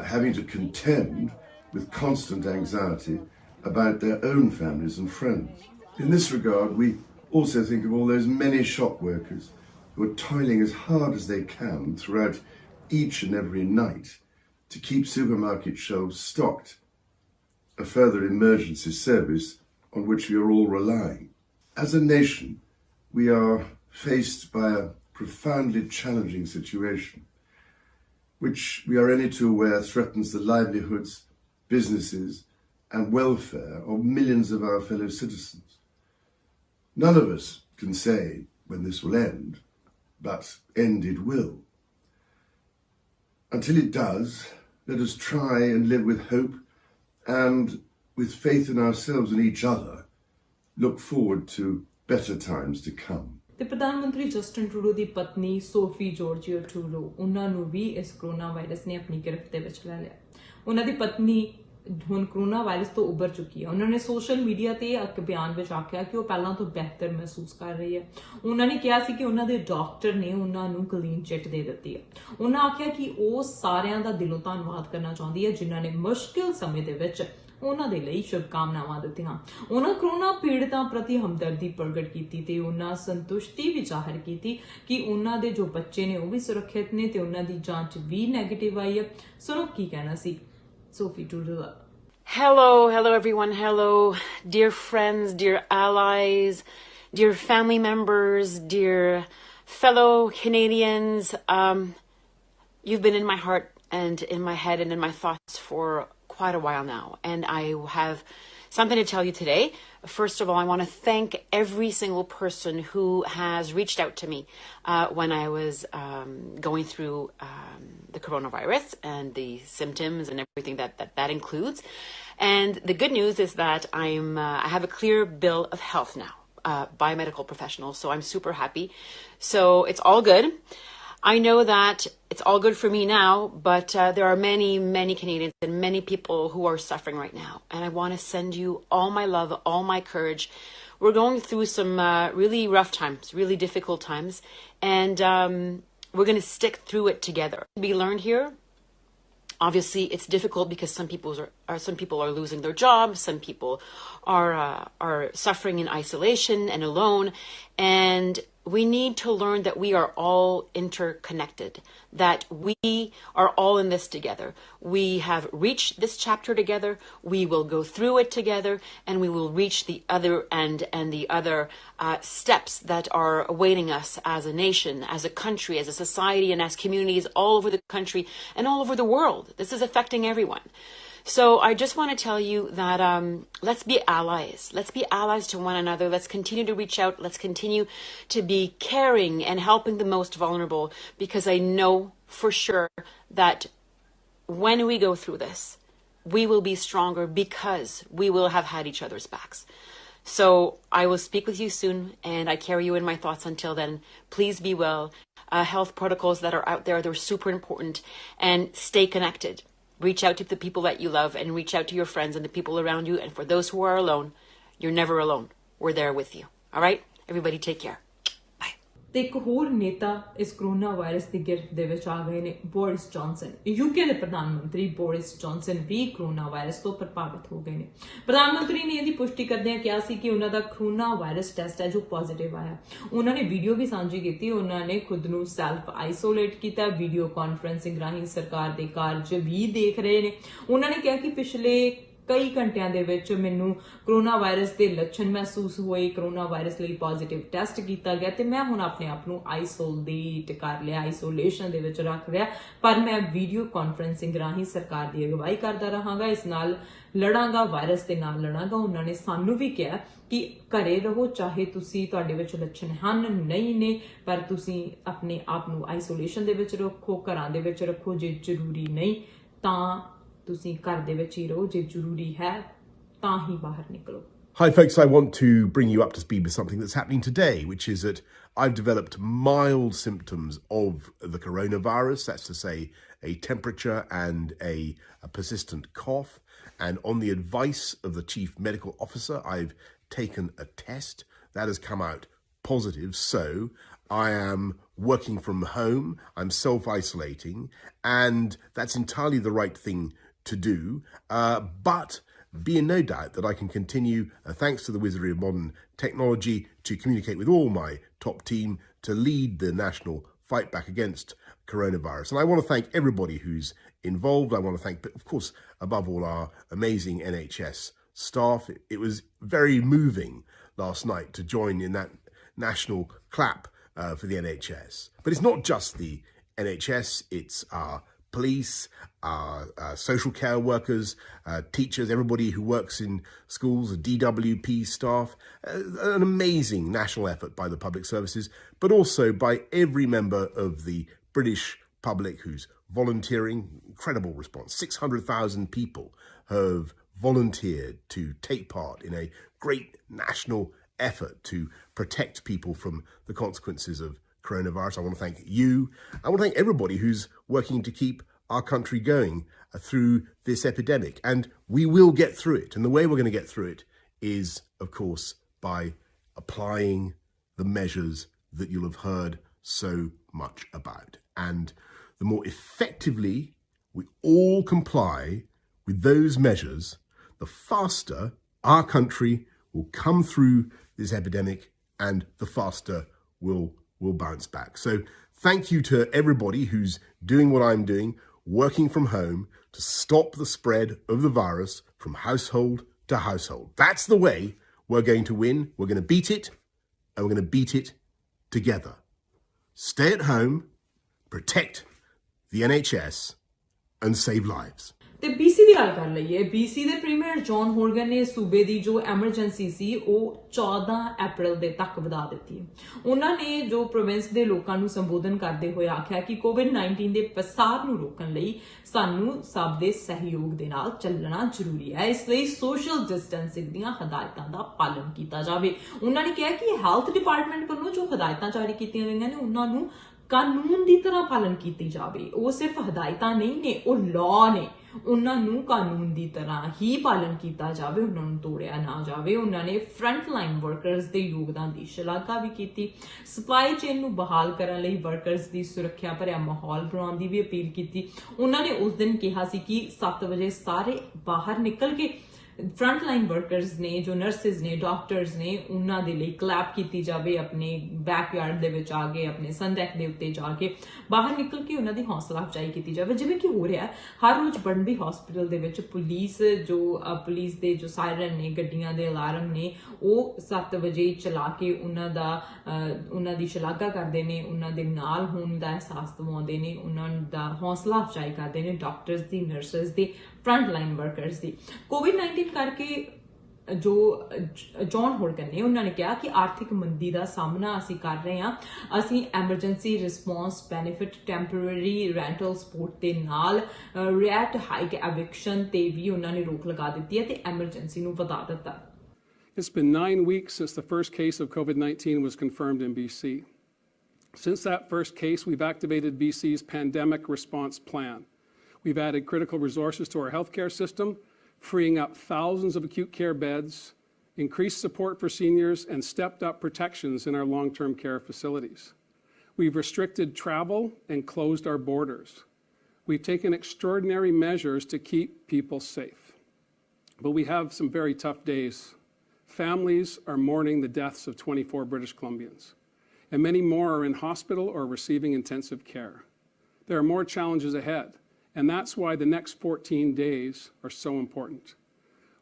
having to contend with constant anxiety about their own families and friends. In this regard, we also think of all those many shop workers who are toiling as hard as they can throughout each and every night to keep supermarket shelves stocked, a further emergency service on which we are all relying. As a nation, we are faced by a profoundly challenging situation, which we are only too aware threatens the livelihoods, businesses and welfare of millions of our fellow citizens. None of us can say when this will end, but end it will. Until it does, let us try and live with hope and with faith in ourselves and each other, look forward to better times to come. ਤੇ ਪ੍ਰਧਾਨ ਮੰਤਰੀ Justin Trudeau ਦੀ ਪਤਨੀ ਸੋਫੀ ਜੋਰਜੀਓ Trudeau, ਉਹਨਾਂ ਨੂੰ ਵੀ ਇਸ corona virus ਨੇ ਆਪਣੀ ਗਿਰਫਤ ਦੇ ਵਿੱਚ ਲੈ ਲਿਆ। ਉਹਨਾਂ ਦੀ ਪਤਨੀ ਹੁਣ ਕਰੋਨਾ ਵਾਇਰਸ ਤੋਂ ਉੱਭਰ ਚੁੱਕੀ ਹੈ। ਉਹਨਾਂ ਨੇ ਸੋਸ਼ਲ ਮੀਡੀਆ ਤੇ ਇੱਕ ਬਿਆਨ ਵਿੱਚ ਆਖਿਆ ਕਿ ਉਹ ਪਹਿਲਾਂ ਤੋਂ ਬਿਹਤਰ ਮਹਿਸੂਸ ਕਰ ਰਹੀ ਹੈ। ਉਹਨਾਂ ਨੇ ਕਿਹਾ ਸੀ ਕਿ ਉਹਨਾਂ ਦੇ ਡਾਕਟਰ ਨੇ ਉਹਨਾਂ ਨੂੰ ਕਲੀਨ ਚਿੱਟ ਦੇ ਦਿੱਤੀ ਹੈ। ਉਹਨਾਂ ਆਖਿਆ ਕਿ ਉਹ ਸਾਰਿਆਂ ਦਾ ਦਿਲੋਂ ਧੰਨਵਾਦ ਕਰਨਾ ਚਾਹੁੰਦੀ ਹੈ ਜਿਨ੍ਹਾਂ ਨੇ ਮੁਸ਼ਕਿਲ ਸਮੇਂ ਦੇ ਵਿੱਚ ਉਹਨਾਂ ਦੇ ਲਈ ਸ਼ੁਭਕਾਮਨਾਵਾਂ ਦਿੱਤੀਆਂ। ਉਹਨਾਂ ਕਰੋਨਾ ਪੀੜਤਾਂ ਪ੍ਰਤੀ ਹਮਦਰਦੀ ਪ੍ਰਗਟ ਕੀਤੀ ਤੇ ਉਹਨਾਂ ਸੰਤੁਸ਼ਟੀ ਵੀ ਜ਼ਾਹਰ ਕੀਤੀ ਕਿ ਉਹਨਾਂ ਦੇ ਜੋ ਬੱਚੇ ਨੇ ਉਹ ਵੀ ਸੁਰੱਖਿਅਤ ਨੇ ਤੇ ਉਹਨਾਂ ਦੀ ਜਾਂਚ ਵੀ ਨੈਗੇਟਿਵ ਆਈ ਹੈ। ਸੁਣੋ ਕੀ ਕਹਿਣਾ ਸੀ Sophie Tudela. Hello everyone. Hello, dear friends, dear allies, dear family members, dear fellow Canadians. You've been in my heart and in my head and in my thoughts for quite a while now, and I have something to tell you today. First of all, I want to thank every single person who has reached out to me when I was going through the coronavirus and the symptoms and everything that includes. And the good news is that I have a clear bill of health now by medical professionals, so I'm super happy. So it's all good. I know that it's all good for me now, but there are many, many Canadians and many people who are suffering right now. And I want to send you all my love, all my courage. We're going through some really rough times, really difficult times, and we're going to stick through it together. We learned here. Obviously, it's difficult because some people are losing their jobs. Some people are suffering in isolation and alone, and we need to learn that we are all interconnected, that we are all in this together. We have reached this chapter together. We will go through it together, and we will reach the other end and the other steps that are awaiting us as a nation, as a country, as a society, and as communities all over the country and all over the world. This is affecting everyone. So I just want to tell you that let's be allies. Let's be allies to one another. Let's continue to reach out. Let's continue to be caring and helping the most vulnerable, because I know for sure that when we go through this, we will be stronger because we will have had each other's backs. So I will speak with you soon, and I carry you in my thoughts until then. Please be well. Health protocols that are out there, they're super important, and stay connected. Reach out to the people that you love, and reach out to your friends and the people around you. And for those who are alone, you're never alone. We're there with you. All right? Everybody take care. Bye. ਤੇ ਇੱਕ ਹੋਰ ਨੇਤਾ ਇਸ corona virus ਦੀ ਗਿਰਫਤ ਦੇ ਵਿੱਚ ਆ ਗਏ ਨੇ, ਬੋਰਿਸ ਜੌਨਸਨ। ਯੂਕੇ ਦੇ ਪ੍ਰਧਾਨ ਮੰਤਰੀ ਬੋਰਿਸ ਜੌਨਸਨ ਵੀ ਕਰੋਨਾ ਵਾਇਰਸ ਤੋਂ ਪ੍ਰਭਾਵਿਤ ਹੋ ਗਏ ਨੇ। ਪ੍ਰਧਾਨ ਮੰਤਰੀ ਨੇ ਇਹਦੀ ਪੁਸ਼ਟੀ ਕਰਦਿਆਂ ਕਿਹਾ ਸੀ ਕਿ ਉਹਨਾਂ ਦਾ ਕਰੋਨਾ ਵਾਇਰਸ ਟੈਸਟ ਹੈ ਜੋ ਪੋਜ਼ਿਟਿਵ ਆਇਆ। ਉਹਨਾਂ ਨੇ ਵੀਡੀਓ ਵੀ ਸਾਂਝੀ ਕੀਤੀ। ਉਹਨਾਂ ਨੇ ਖੁਦ ਨੂੰ ਸੈਲਫ ਆਈਸੋਲੇਟ ਕੀਤਾ। ਵੀਡੀਓ ਕਾਨਫਰੰਸਿੰਗ ਰਾਹੀਂ ਸਰਕਾਰ ਦੇ ਕਾਰਜ ਵੀ ਦੇਖ ਰਹੇ ਨੇ। ਉਹਨਾਂ ਨੇ ਕਿਹਾ ਕਿ ਪਿਛਲੇ ਕਈ ਘੰਟਿਆਂ ਦੇ ਵਿੱਚ ਮੈਨੂੰ ਕਰੋਨਾ ਵਾਇਰਸ ਦੇ ਲੱਛਣ ਮਹਿਸੂਸ ਹੋਏ। ਕਰੋਨਾ ਵਾਇਰਸ ਲਈ ਪੋਜ਼ਿਟਿਵ ਟੈਸਟ ਕੀਤਾ ਗਿਆ ਤੇ ਮੈਂ ਹੁਣ ਆਪਣੇ ਆਪ ਨੂੰ ਆਈਸੋਲੇਟ ਕਰ ਲਿਆ, ਆਈਸੋਲੇਸ਼ਨ ਦੇ ਵਿੱਚ ਰੱਖ ਲਿਆ, ਪਰ ਮੈਂ ਵੀਡੀਓ ਕਾਨਫਰੰਸਿੰਗ ਰਾਹੀਂ ਸਰਕਾਰ ਦੀ ਅਗਵਾਈ ਕਰਦਾ ਰਹਾਂਗਾ। ਇਸ ਨਾਲ ਲੜਾਂਗਾ, ਵਾਇਰਸ ਦੇ ਨਾਲ ਲੜਾਂਗਾ। ਉਹਨਾਂ ਨੇ ਸਾਨੂੰ ਵੀ ਕਿਹਾ ਕਿ ਘਰੇ ਰਹੋ, ਚਾਹੇ ਤੁਸੀਂ ਤੁਹਾਡੇ ਵਿੱਚ ਲੱਛਣ ਹਨ ਨਹੀਂ ਨੇ, ਪਰ ਤੁਸੀਂ ਆਪਣੇ ਆਪ ਨੂੰ ਆਈਸੋਲੇਸ਼ਨ ਦੇ ਵਿੱਚ ਰੱਖੋ, ਘਰਾਂ ਦੇ ਵਿੱਚ ਰੱਖੋ। ਜੇ ਜ਼ਰੂਰੀ ਨਹੀਂ ਤਾਂ ਤੁਸੀਂ ਘਰ ਦੇ ਵਿੱਚ ਹੀ ਰਹੋ, ਜੇ ਜ਼ਰੂਰੀ ਹੈ ਤਾਂ ਹੀ ਬਾਹਰ ਨਿਕਲੋ। Hi folks, I want to bring you up to speed with something that's happening today, which is that I've developed mild symptoms of the coronavirus. That's to say, a temperature and a persistent cough. And on the advice of the chief medical officer, I've taken a test that has come out positive. So I am working from home, I'm self-isolating, and that's entirely the right thing to do, but be in no doubt that I can continue, thanks to the wizardry of modern technology, to communicate with all my top team to lead the national fight back against coronavirus. And I want to thank everybody who's involved. I want to thank, of course, above all, our amazing NHS staff. It was very moving last night to join in that national clap for the NHS. But it's not just the NHS, it's our police, our social care workers, teachers, everybody who works in schools, the DWP staff. An amazing national effort by the public services, but also by every member of the British public who's volunteering. Incredible response. 600,000 people have volunteered to take part in a great national effort to protect people from the consequences of coronavirus. I want to thank you. I want to thank everybody who's working to keep our country going through this epidemic. And we will get through it. And the way we're going to get through it is, of course, by applying the measures that you'll have heard so much about. And the more effectively we all comply with those measures, the faster our country will come through this epidemic and the faster we'll bounce back. So thank you to everybody who's doing what I'm doing, working from home to stop the spread of the virus from household to household. That's the way we're going to win. We're going to beat it, and we're going to beat it together. Stay at home, protect the NHS, and save lives. ਤੇ BC ਦੀ ਗੱਲ ਕਰ ਲਈਏ। BC ਦੇ premier John ਹੋਰਗਨ ਨੇ ਸੂਬੇ ਦੀ ਜੋ emergency ਸੀ ਉਹ 14 ਅਪ੍ਰੈਲ ਦੇ ਤੱਕ ਵਧਾ ਦਿੱਤੀ। ਉਹਨਾਂ ਨੇ ਜੋ ਪ੍ਰੋਵਿੰਸ ਦੇ ਲੋਕਾਂ ਨੂੰ ਸੰਬੋਧਨ ਕਰਦੇ ਹੋਏ ਆਖਿਆ ਕਿ ਕੋਵਿਡ-19 ਦੇ ਪਸਾਰ ਨੂੰ ਰੋਕਣ ਲਈ ਸਾਨੂੰ ਸਭ ਦੇ ਸਹਿਯੋਗ ਦੇ ਨਾਲ ਚੱਲਣਾ ਜ਼ਰੂਰੀ ਹੈ। ਇਸ ਲਈ ਸੋਸ਼ਲ ਡਿਸਟੈਂਸਿੰਗ ਦੀਆਂ ਹਦਾਇਤਾਂ ਦਾ ਪਾਲਣ ਕੀਤਾ ਜਾਵੇ। ਉਹਨਾਂ ਨੇ ਕਿਹਾ ਕਿ ਹੈਲਥ ਡਿਪਾਰਟਮੈਂਟ ਵੱਲੋਂ ਜੋ ਹਦਾਇਤਾਂ ਜਾਰੀ ਕੀਤੀਆਂ ਗਈਆਂ ਨੇ ਉਹਨਾਂ ਨੂੰ ਕਾਨੂੰਨ ਦੀ ਤਰ੍ਹਾਂ ਪਾਲਣ ਕੀਤੀ ਜਾਵੇ। ਉਹ ਸਿਰਫ ਹਦਾਇਤਾਂ ਨਹੀਂ ਨੇ, ਉਹ ਲਾਅ ਨੇ। ਉਹਨਾਂ ਨੂੰ ਕਾਨੂੰਨ ਦੀ ਤਰ੍ਹਾਂ ਹੀ ਪਾਲਣ ਕੀਤਾ ਜਾਵੇ, ਉਹਨਾਂ ਨੂੰ ਤੋੜਿਆ ਨਾ ਜਾਵੇ। ਉਹਨਾਂ ਨੇ ਫਰੰਟ ਲਾਈਨ ਵਰਕਰਸ ਦੇ ਯੋਗਦਾਨ ਦੀ ਸ਼ਲਾਘਾ ਵੀ ਕੀਤੀ। ਸਪਲਾਈ ਚੇਨ ਨੂੰ ਬਹਾਲ ਕਰਨ ਲਈ ਵਰਕਰਸ ਦੀ ਸੁਰੱਖਿਆ ਭਰਿਆ ਮਾਹੌਲ ਬਣਾਉਣ ਦੀ ਵੀ ਅਪੀਲ ਕੀਤੀ। ਉਹਨਾਂ ਨੇ ਉਸ ਦਿਨ ਕਿਹਾ ਸੀ ਕਿ 7 ਵਜੇ ਸਾਰੇ ਬਾਹਰ ਨਿਕਲ ਕੇ ਫਰੰਟ ਲਾਈਨ ਵਰਕਰਸ ਨੇ, ਜੋ ਨਰਸਿਸ ਨੇ, ਡਾਕਟਰਸ ਨੇ, ਉਹਨਾਂ ਦੇ ਲਈ ਕਲੈਪ ਕੀਤੀ ਜਾਵੇ। ਆਪਣੇ ਬੈਕਯਾਰਡ ਦੇ ਵਿੱਚ ਆ ਕੇ, ਆਪਣੇ ਸੰਦੈਕ ਦੇ ਉੱਤੇ ਜਾ ਕੇ ਬਾਹਰ ਨਿਕਲ ਕੇ ਉਹਨਾਂ ਦੀ ਹੌਸਲਾ ਅਫਜ਼ਾਈ ਕੀਤੀ ਜਾਵੇ, ਜਿਵੇਂ ਕਿ ਹੋ ਰਿਹਾ ਹਰ ਰੋਜ਼ ਬਰਨਬੀ ਹਸਪੀਟਲ ਦੇ ਵਿੱਚ। ਪੁਲਿਸ ਦੇ ਜੋ ਸਾਇਰਨ ਨੇ, ਗੱਡੀਆਂ ਦੇ ਅਲਾਰਮ ਨੇ, ਉਹ 7 ਵਜੇ ਚਲਾ ਕੇ ਉਹਨਾਂ ਦੀ ਸ਼ਲਾਘਾ ਕਰਦੇ ਨੇ, ਉਹਨਾਂ ਦੇ ਨਾਲ ਹੋਣ ਦਾ ਅਹਿਸਾਸ ਦਿਵਾਉਂਦੇ ਨੇ, ਉਹਨਾਂ ਦਾ ਹੌਸਲਾ ਅਫਜ਼ਾਈ ਕਰਦੇ ਨੇ, ਡਾਕਟਰਸ ਦੀ, ਨਰਸਿਸ ਦੀ, ਫਰੰਟ ਲਾਈਨ ਵਰਕਰਸ ਦੀ। ਕੋਵਿਡ-19 ਕਰਕੇ ਜੋ ਜੌਨ ਹੋਰਗਨ ਨੇ ਉਹਨਾਂ ਨੇ ਕਿਹਾ ਕਿ ਆਰਥਿਕ ਮੰਦੀ ਦਾ ਸਾਹਮਣਾ ਅਸੀਂ ਕਰ ਰਹੇ ਹਾਂ। ਅਸੀਂ emergency response benefit, temporary rental support ਦੇ ਨਾਲ ਰੈਟ ਹਾਈਕ ਐਵਿਕਸ਼ਨ ਤੇ ਵੀ ਉਹਨਾਂ ਨੇ ਰੋਕ ਲਗਾ ਦਿੱਤੀ ਹੈ ਤੇ ਐਮਰਜੈਂਸੀ ਨੂੰ ਵਧਾ ਦਿੱਤਾ। It's been 9 weeks since the first case of COVID-19 was confirmed in BC. Since that first case, we've activated BC's pandemic response plan. We've added critical resources to our healthcare system, freeing up thousands of acute care beds, increased support for seniors, and stepped up protections in our long-term care facilities. We've restricted travel and closed our borders. We've taken extraordinary measures to keep people safe. But we have some very tough days. Families are mourning the deaths of 24 British Columbians, and many more are in hospital or receiving intensive care. There are more challenges ahead. And that's why the next 14 days are so important.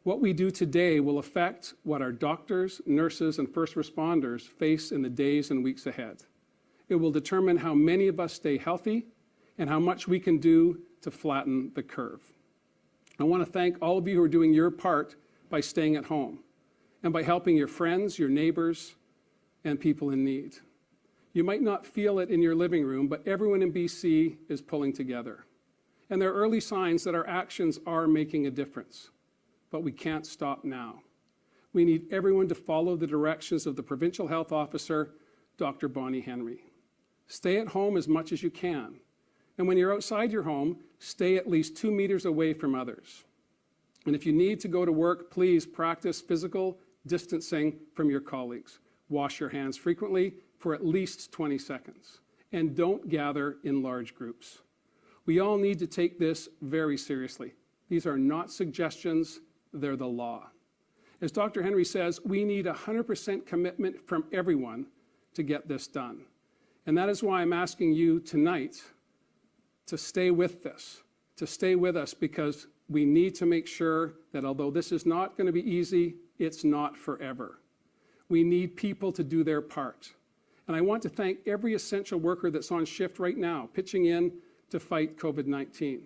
What we do today will affect what our doctors, nurses, and first responders face in the days and weeks ahead. It will determine how many of us stay healthy and how much we can do to flatten the curve. I want to thank all of you who are doing your part by staying at home and by helping your friends, your neighbors, and people in need. You might not feel it in your living room, but everyone in BC is pulling together. And there are early signs that our actions are making a difference. But we can't stop now. We need everyone to follow the directions of the Provincial Health Officer, Dr. Bonnie Henry. Stay at home as much as you can. And when you're outside your home, stay at least 2 meters away from others. And if you need to go to work, please practice physical distancing from your colleagues. Wash your hands frequently for at least 20 seconds. And don't gather in large groups. We all need to take this very seriously. These are not suggestions, they're the law. As Dr. Henry says, we need 100% commitment from everyone to get this done. And that is why I'm asking you tonight to stay with this, to stay with us, because we need to make sure that although this is not going to be easy, it's not forever. We need people to do their part. And I want to thank every essential worker that's on shift right now, pitching in to fight COVID-19.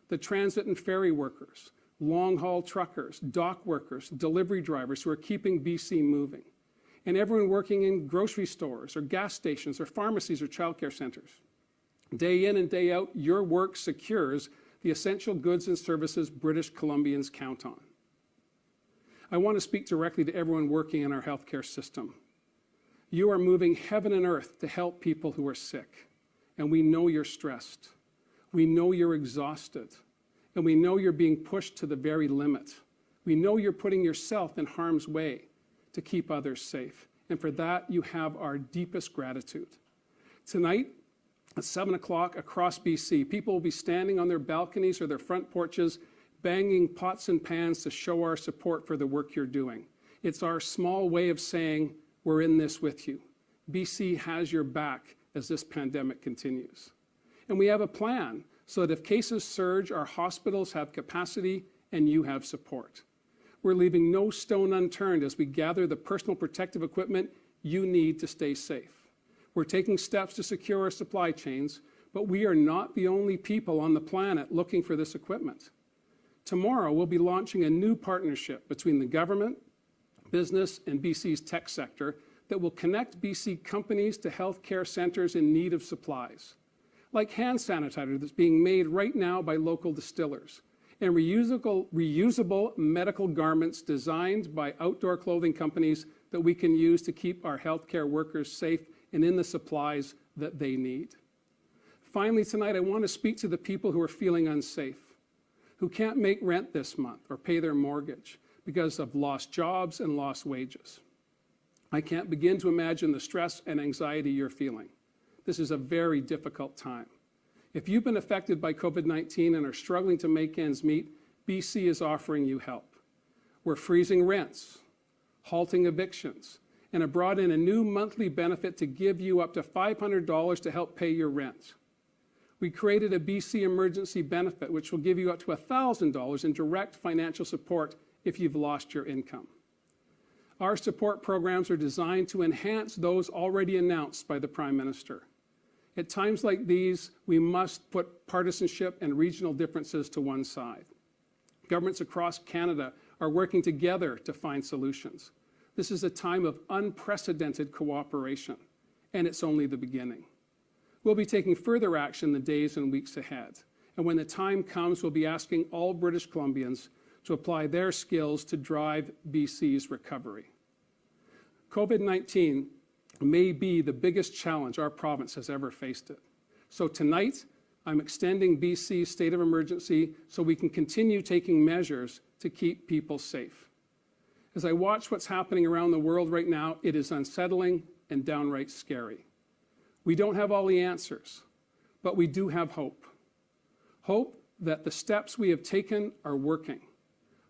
The transit and ferry workers, long-haul truckers, dock workers, delivery drivers who are keeping BC moving, and everyone working in grocery stores or gas stations or pharmacies or childcare centers. Day in and day out, your work secures the essential goods and services British Columbians count on. I want to speak directly to everyone working in our healthcare system. You are moving heaven and earth to help people who are sick, and we know you're stressed. We know you're exhausted, and we know you're being pushed to the very limit. We know you're putting yourself in harm's way to keep others safe, and for that you have our deepest gratitude. Tonight, at 7 o'clock across BC, people will be standing on their balconies or their front porches, banging pots and pans to show our support for the work you're doing. It's our small way of saying, we're in this with you. BC has your back as this pandemic continues. And we have a plan so that if cases surge, our hospitals have capacity and you have support. We're leaving no stone unturned as we gather the personal protective equipment you need to stay safe. We're taking steps to secure our supply chains, but we are not the only people on the planet looking for this equipment. Tomorrow, we'll be launching a new partnership between the government, business, and BC's tech sector that will connect BC companies to healthcare centres in need of supplies, like hand sanitizer that's being made right now by local distillers, and reusable medical garments designed by outdoor clothing companies that we can use to keep our healthcare workers safe and in the supplies that they need. Finally, tonight, I want to speak to the people who are feeling unsafe, who can't make rent this month or pay their mortgage because of lost jobs and lost wages. I can't begin to imagine the stress and anxiety you're feeling. This is a very difficult time. If you've been affected by COVID-19 and are struggling to make ends meet, BC is offering you help. We're freezing rents, halting evictions, and have brought in a new monthly benefit to give you up to $500 to help pay your rent. We created a BC emergency benefit, which will give you up to $1,000 in direct financial support if you've lost your income. Our support programs are designed to enhance those already announced by the Prime Minister. At times like these, we must put partisanship and regional differences to one side. Governments across Canada are working together to find solutions. This is a time of unprecedented cooperation, and it's only the beginning. We'll be taking further action in the days and weeks ahead, and when the time comes, we'll be asking all British Columbians to apply their skills to drive BC's recovery. COVID-19 may be the biggest challenge our province has ever faced it. So tonight, I'm extending BC's state of emergency so we can continue taking measures to keep people safe. As I watch what's happening around the world right now, it is unsettling and downright scary. We don't have all the answers, but we do have hope. Hope that the steps we have taken are working.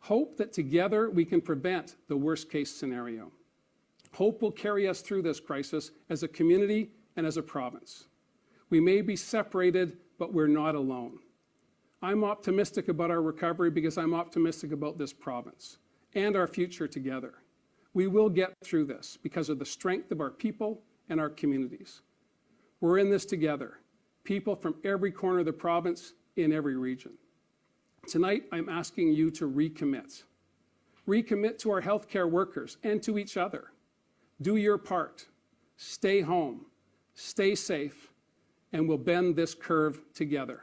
Hope that together we can prevent the worst case scenario. Hope will carry us through this crisis as a community and as a province. We may be separated, but we're not alone. I'm optimistic about our recovery because I'm optimistic about this province and our future together. We will get through this because of the strength of our people and our communities. We're in this together, people from every corner of the province in every region. Tonight, I'm asking you to recommit. Recommit to our healthcare workers and to each other. Do your part. Stay home. Stay safe. And we'll bend this curve together.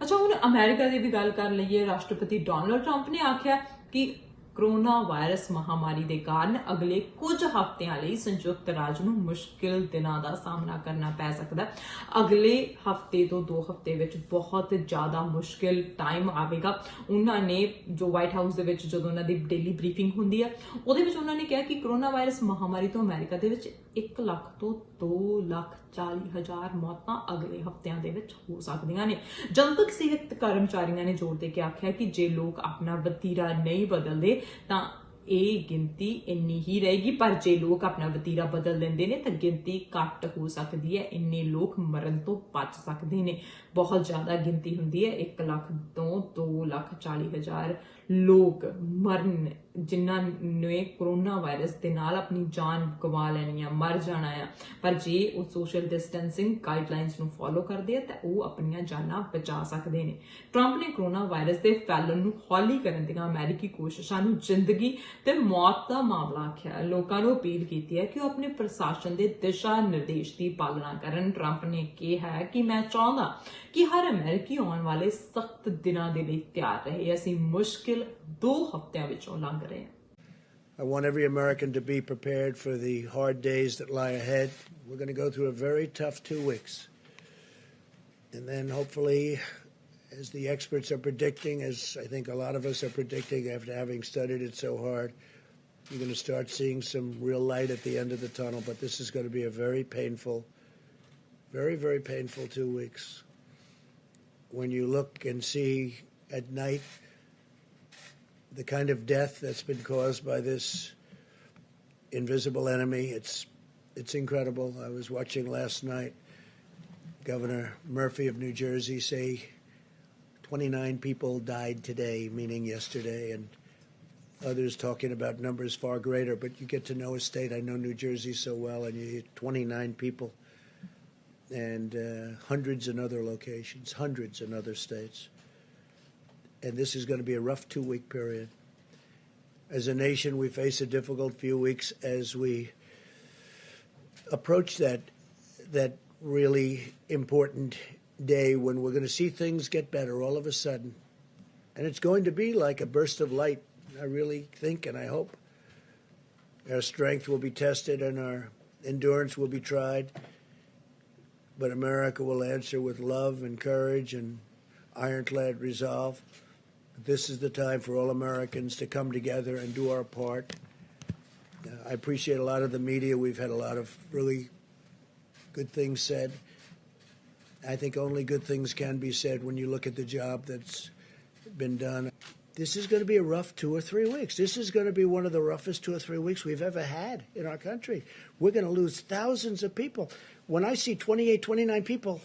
अच्छा हुण America दी भी गल कर लईए राष्ट्रपति Donald Trump ने आख्या कि corona virus महामारी के कारण अगले कुछ हफ्तियां लई संयुक्त राज्य नूं मुश्किल दिनां दा सामना करना पै सकदा अगले हफ्ते तो 2 हफ्ते विच बहुत ज्यादा मुश्किल टाइम आवेगा उन्हां ने जो व्हाइट हाउस दे विच जदों उन्हां दी डेली ब्रीफिंग हुंदी है ਉਹਦੇ ਵਿੱਚ ਉਹਨਾਂ ਨੇ ਕਿਹਾ ਕਿ ਕੋਰੋਨਾ ਵਾਇਰਸ ਮਹਾਮਾਰੀ ਤੋਂ ਅਮਰੀਕਾ ਦੇ ਵਿੱਚ 1 ਲੱਖ ਤੋਂ 2,40,000 ਮੌਤਾਂ ਅਗਲੇ ਹਫ਼ਤਿਆਂ ਦੇ ਵਿੱਚ ਹੋ ਸਕਦੀਆਂ ਨੇ ਜਨਤਕ ਸਿਹਤ ਕਰਮਚਾਰੀਆਂ ਨੇ ਜ਼ੋਰ ਦੇ ਕੇ ਆਖਿਆ ਕਿ ਜੇ ਲੋਕ ਆਪਣਾ ਵਤੀਰਾ ਨਹੀਂ ਬਦਲਦੇ ਤਾਂ ਇਹ ਗਿਣਤੀ ਇੰਨੀ ਹੀ ਰਹੇਗੀ ਪਰ ਜੇ ਲੋਕ ਆਪਣਾ ਵਤੀਰਾ ਬਦਲ ਲੈਂਦੇ ਨੇ ਤਾਂ ਗਿਣਤੀ ਘੱਟ ਹੋ ਸਕਦੀ ਹੈ ਇੰਨੇ ਲੋਕ ਮਰਨ ਤੋਂ ਬਚ ਸਕਦੇ ਨੇ ਬਹੁਤ ਜ਼ਿਆਦਾ ਗਿਣਤੀ ਹੁੰਦੀ ਹੈ 1 ਲੱਖ ਤੋਂ 2,40,000 ਲੋਕ ਮਰਨ ਜਿਨ੍ਹਾਂ ਨੇ ਕੋਰੋਨਾ ਵਾਇਰਸ ਦੇ ਨਾਲ ਆਪਣੀ ਜਾਨ ਗਵਾ ਲੈਣੀ ਆ ਮਰ ਜਾਣਾ ਆ ਪਰ ਜੇ ਉਹ ਸੋਸ਼ਲ ਡਿਸਟੈਂਸਿੰਗ ਗਾਈਡਲਾਈਨਸ ਨੂੰ ਫੋਲੋ ਕਰਦੇ ਆ ਤਾਂ ਉਹ ਆਪਣੀਆਂ ਜਾਨਾਂ ਬਚਾ ਸਕਦੇ ਨੇ ਟਰੰਪ ਨੇ ਕੋਰੋਨਾ ਵਾਇਰਸ ਦੇ ਫੈਲਣ ਨੂੰ ਹੌਲੀ ਕਰਨ ਦੀਆਂ ਅਮਰੀਕੀ ਕੋਸ਼ਿਸ਼ਾਂ ਨੂੰ ਜ਼ਿੰਦਗੀ ਤੇ ਮੌਤ ਦਾ ਮਾਮਲਾ ਆਖਿਆ ਲੋਕਾਂ ਨੂੰ ਅਪੀਲ ਕੀਤੀ ਹੈ ਕਿ ਉਹ ਆਪਣੇ ਪ੍ਰਸ਼ਾਸਨ ਦੇ ਦਿਸ਼ਾ ਨਿਰਦੇਸ਼ ਦੀ ਪਾਲਣਾ ਕਰਨ ਟਰੰਪ ਨੇ ਕਿਹਾ ਕਿ ਮੈਂ ਚਾਹੁੰਦਾ ਕਿ ਹਰ ਅਮਰੀਕੀ ਆਉਣ ਵਾਲੇ ਸਖਤ ਦਿਨਾਂ ਦੇ ਲਈ ਤਿਆਰ ਰਹੇ ਅਸੀਂ ਮੁਸ਼ਕਿਲ 2 ਹਫ਼ਤਿਆਂ ਵਿੱਚੋਂ ਲੰਘ ਰਹੇ ਹਾਂ I want every American to be prepared for the hard days that lie ahead. We're going to go through a very tough 2 weeks. And then hopefully as the experts are predicting, as I think a lot of us are predicting after having studied it so hard, you're going to start seeing some real light at the end of the tunnel. But this is going to be a very painful, very, very painful 2 weeks. When you look and see at night the kind of death that's been caused by this invisible enemy, it's incredible. I was watching last night Governor Murphy of New Jersey say 29 people died today, meaning yesterday, and others talking about numbers far greater. But you get to know a state. I know New Jersey so well, and you hear 29 people, and hundreds in other locations, hundreds in other states. And this is going to be a rough 2-week period. As a nation, we face a difficult few weeks as we approach that really important day when we're going to see things get better all of a sudden. And it's going to be like a burst of light, I really think and I hope. Our strength will be tested and our endurance will be tried. But America will answer with love and courage and ironclad resolve. This is the time for all Americans to come together and do our part. I appreciate a lot of the media. We've had a lot of really good things said. I think only good things can be said when you look at the job that's been done. This is going to be a rough 2 or 3 weeks. This is going to be one of the roughest 2 or 3 weeks we've ever had in our country. We're going to lose thousands of people. When I see 28, 29 people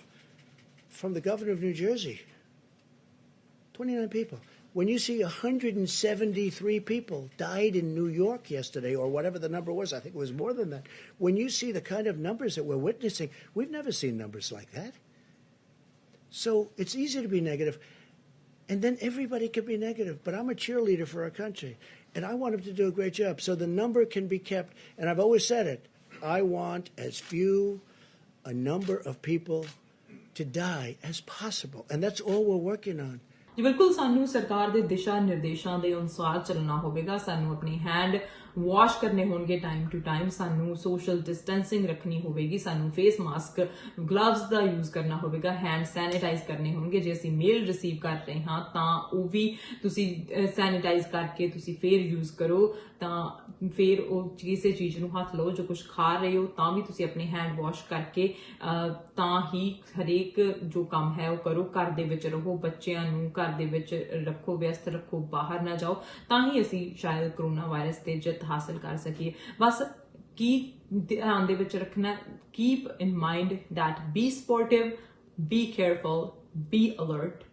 from the governor of New Jersey, 29 people. When you see 173 people died in New York yesterday, or whatever the number was, I think it was more than that. When you see the kind of numbers that we're witnessing, we've never seen numbers like that. So it's easy to be negative. And then everybody can be negative. But I'm a cheerleader for our country, and I want them to do a great job. So the number can be kept. And I've always said it. I want as few a number of people to die as possible. And that's all we're working on. ਜੀ ਬਿਲਕੁਲ ਸਾਨੂੰ ਸਰਕਾਰ ਦੇ ਦਿਸ਼ਾ ਨਿਰਦੇਸ਼ਾਂ ਦੇ ਅਨੁਸਾਰ ਚੱਲਣਾ ਹੋਵੇਗਾ ਸਾਨੂੰ ਆਪਣੇ ਹੈਂਡ ਵਾਸ਼ ਕਰਨੇ ਹੋਣਗੇ ਟਾਈਮ ਟੂ ਟਾਈਮ ਸਾਨੂੰ ਸੋਸ਼ਲ ਡਿਸਟੈਂਸਿੰਗ ਰੱਖਣੀ ਹੋਵੇਗੀ ਸਾਨੂੰ ਫੇਸ ਮਾਸਕ ਗਲਵਜ਼ ਦਾ ਯੂਜ਼ ਕਰਨਾ ਹੋਵੇਗਾ ਹੈਂਡ ਸੈਨੀਟਾਈਜ਼ ਕਰਨੇ ਹੋਣਗੇ ਜੇ ਅਸੀਂ ਮੇਲ ਰਿਸੀਵ ਕਰ ਰਹੇ ਹਾਂ ਤਾਂ ਉਹ ਵੀ ਤੁਸੀਂ ਸੈਨੀਟਾਈਜ਼ ਕਰਕੇ ਤੁਸੀਂ ਫੇਰ ਯੂਜ਼ ਕਰੋ ਤਾਂ ਫੇਰ ਉਹ ਕਿਸੇ ਚੀਜ਼ ਨੂੰ ਹੱਥ ਲਓ ਜੋ ਕੁਝ ਖਾ ਰਹੇ ਹੋ ਤਾਂ ਵੀ ਤੁਸੀਂ ਆਪਣੇ ਹੈਂਡ ਵਾਸ਼ ਕਰਕੇ ਤਾਂ ਹੀ ਹਰੇਕ ਜੋ ਕੰਮ ਹੈ ਉਹ ਕਰੋ ਘਰ ਦੇ ਵਿੱਚ ਰਹੋ ਬੱਚਿਆਂ ਨੂੰ ਘਰ ਦੇ ਵਿੱਚ ਰੱਖੋ ਵਿਅਸਤ ਰੱਖੋ ਬਾਹਰ ਨਾ ਜਾਓ ਤਾਂ ਹੀ ਅਸੀਂ ਸ਼ਾਇਦ ਕਰੋਨਾ ਵਾਇਰਸ ਤੇ ਜਿੱਤ ਹਾਸਲ ਕਰ ਸਕੀਏ ਬਸ ਕੀ ਧਿਆਨ ਦੇ ਵਿੱਚ ਰੱਖਣਾ keep in mind that be sportive, be careful, be alert,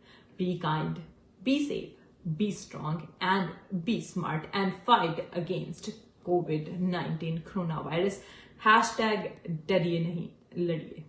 be kind, be safe, be strong and be smart and fight against COVID-19 coronavirus. #डरिए नहीं लड़िए.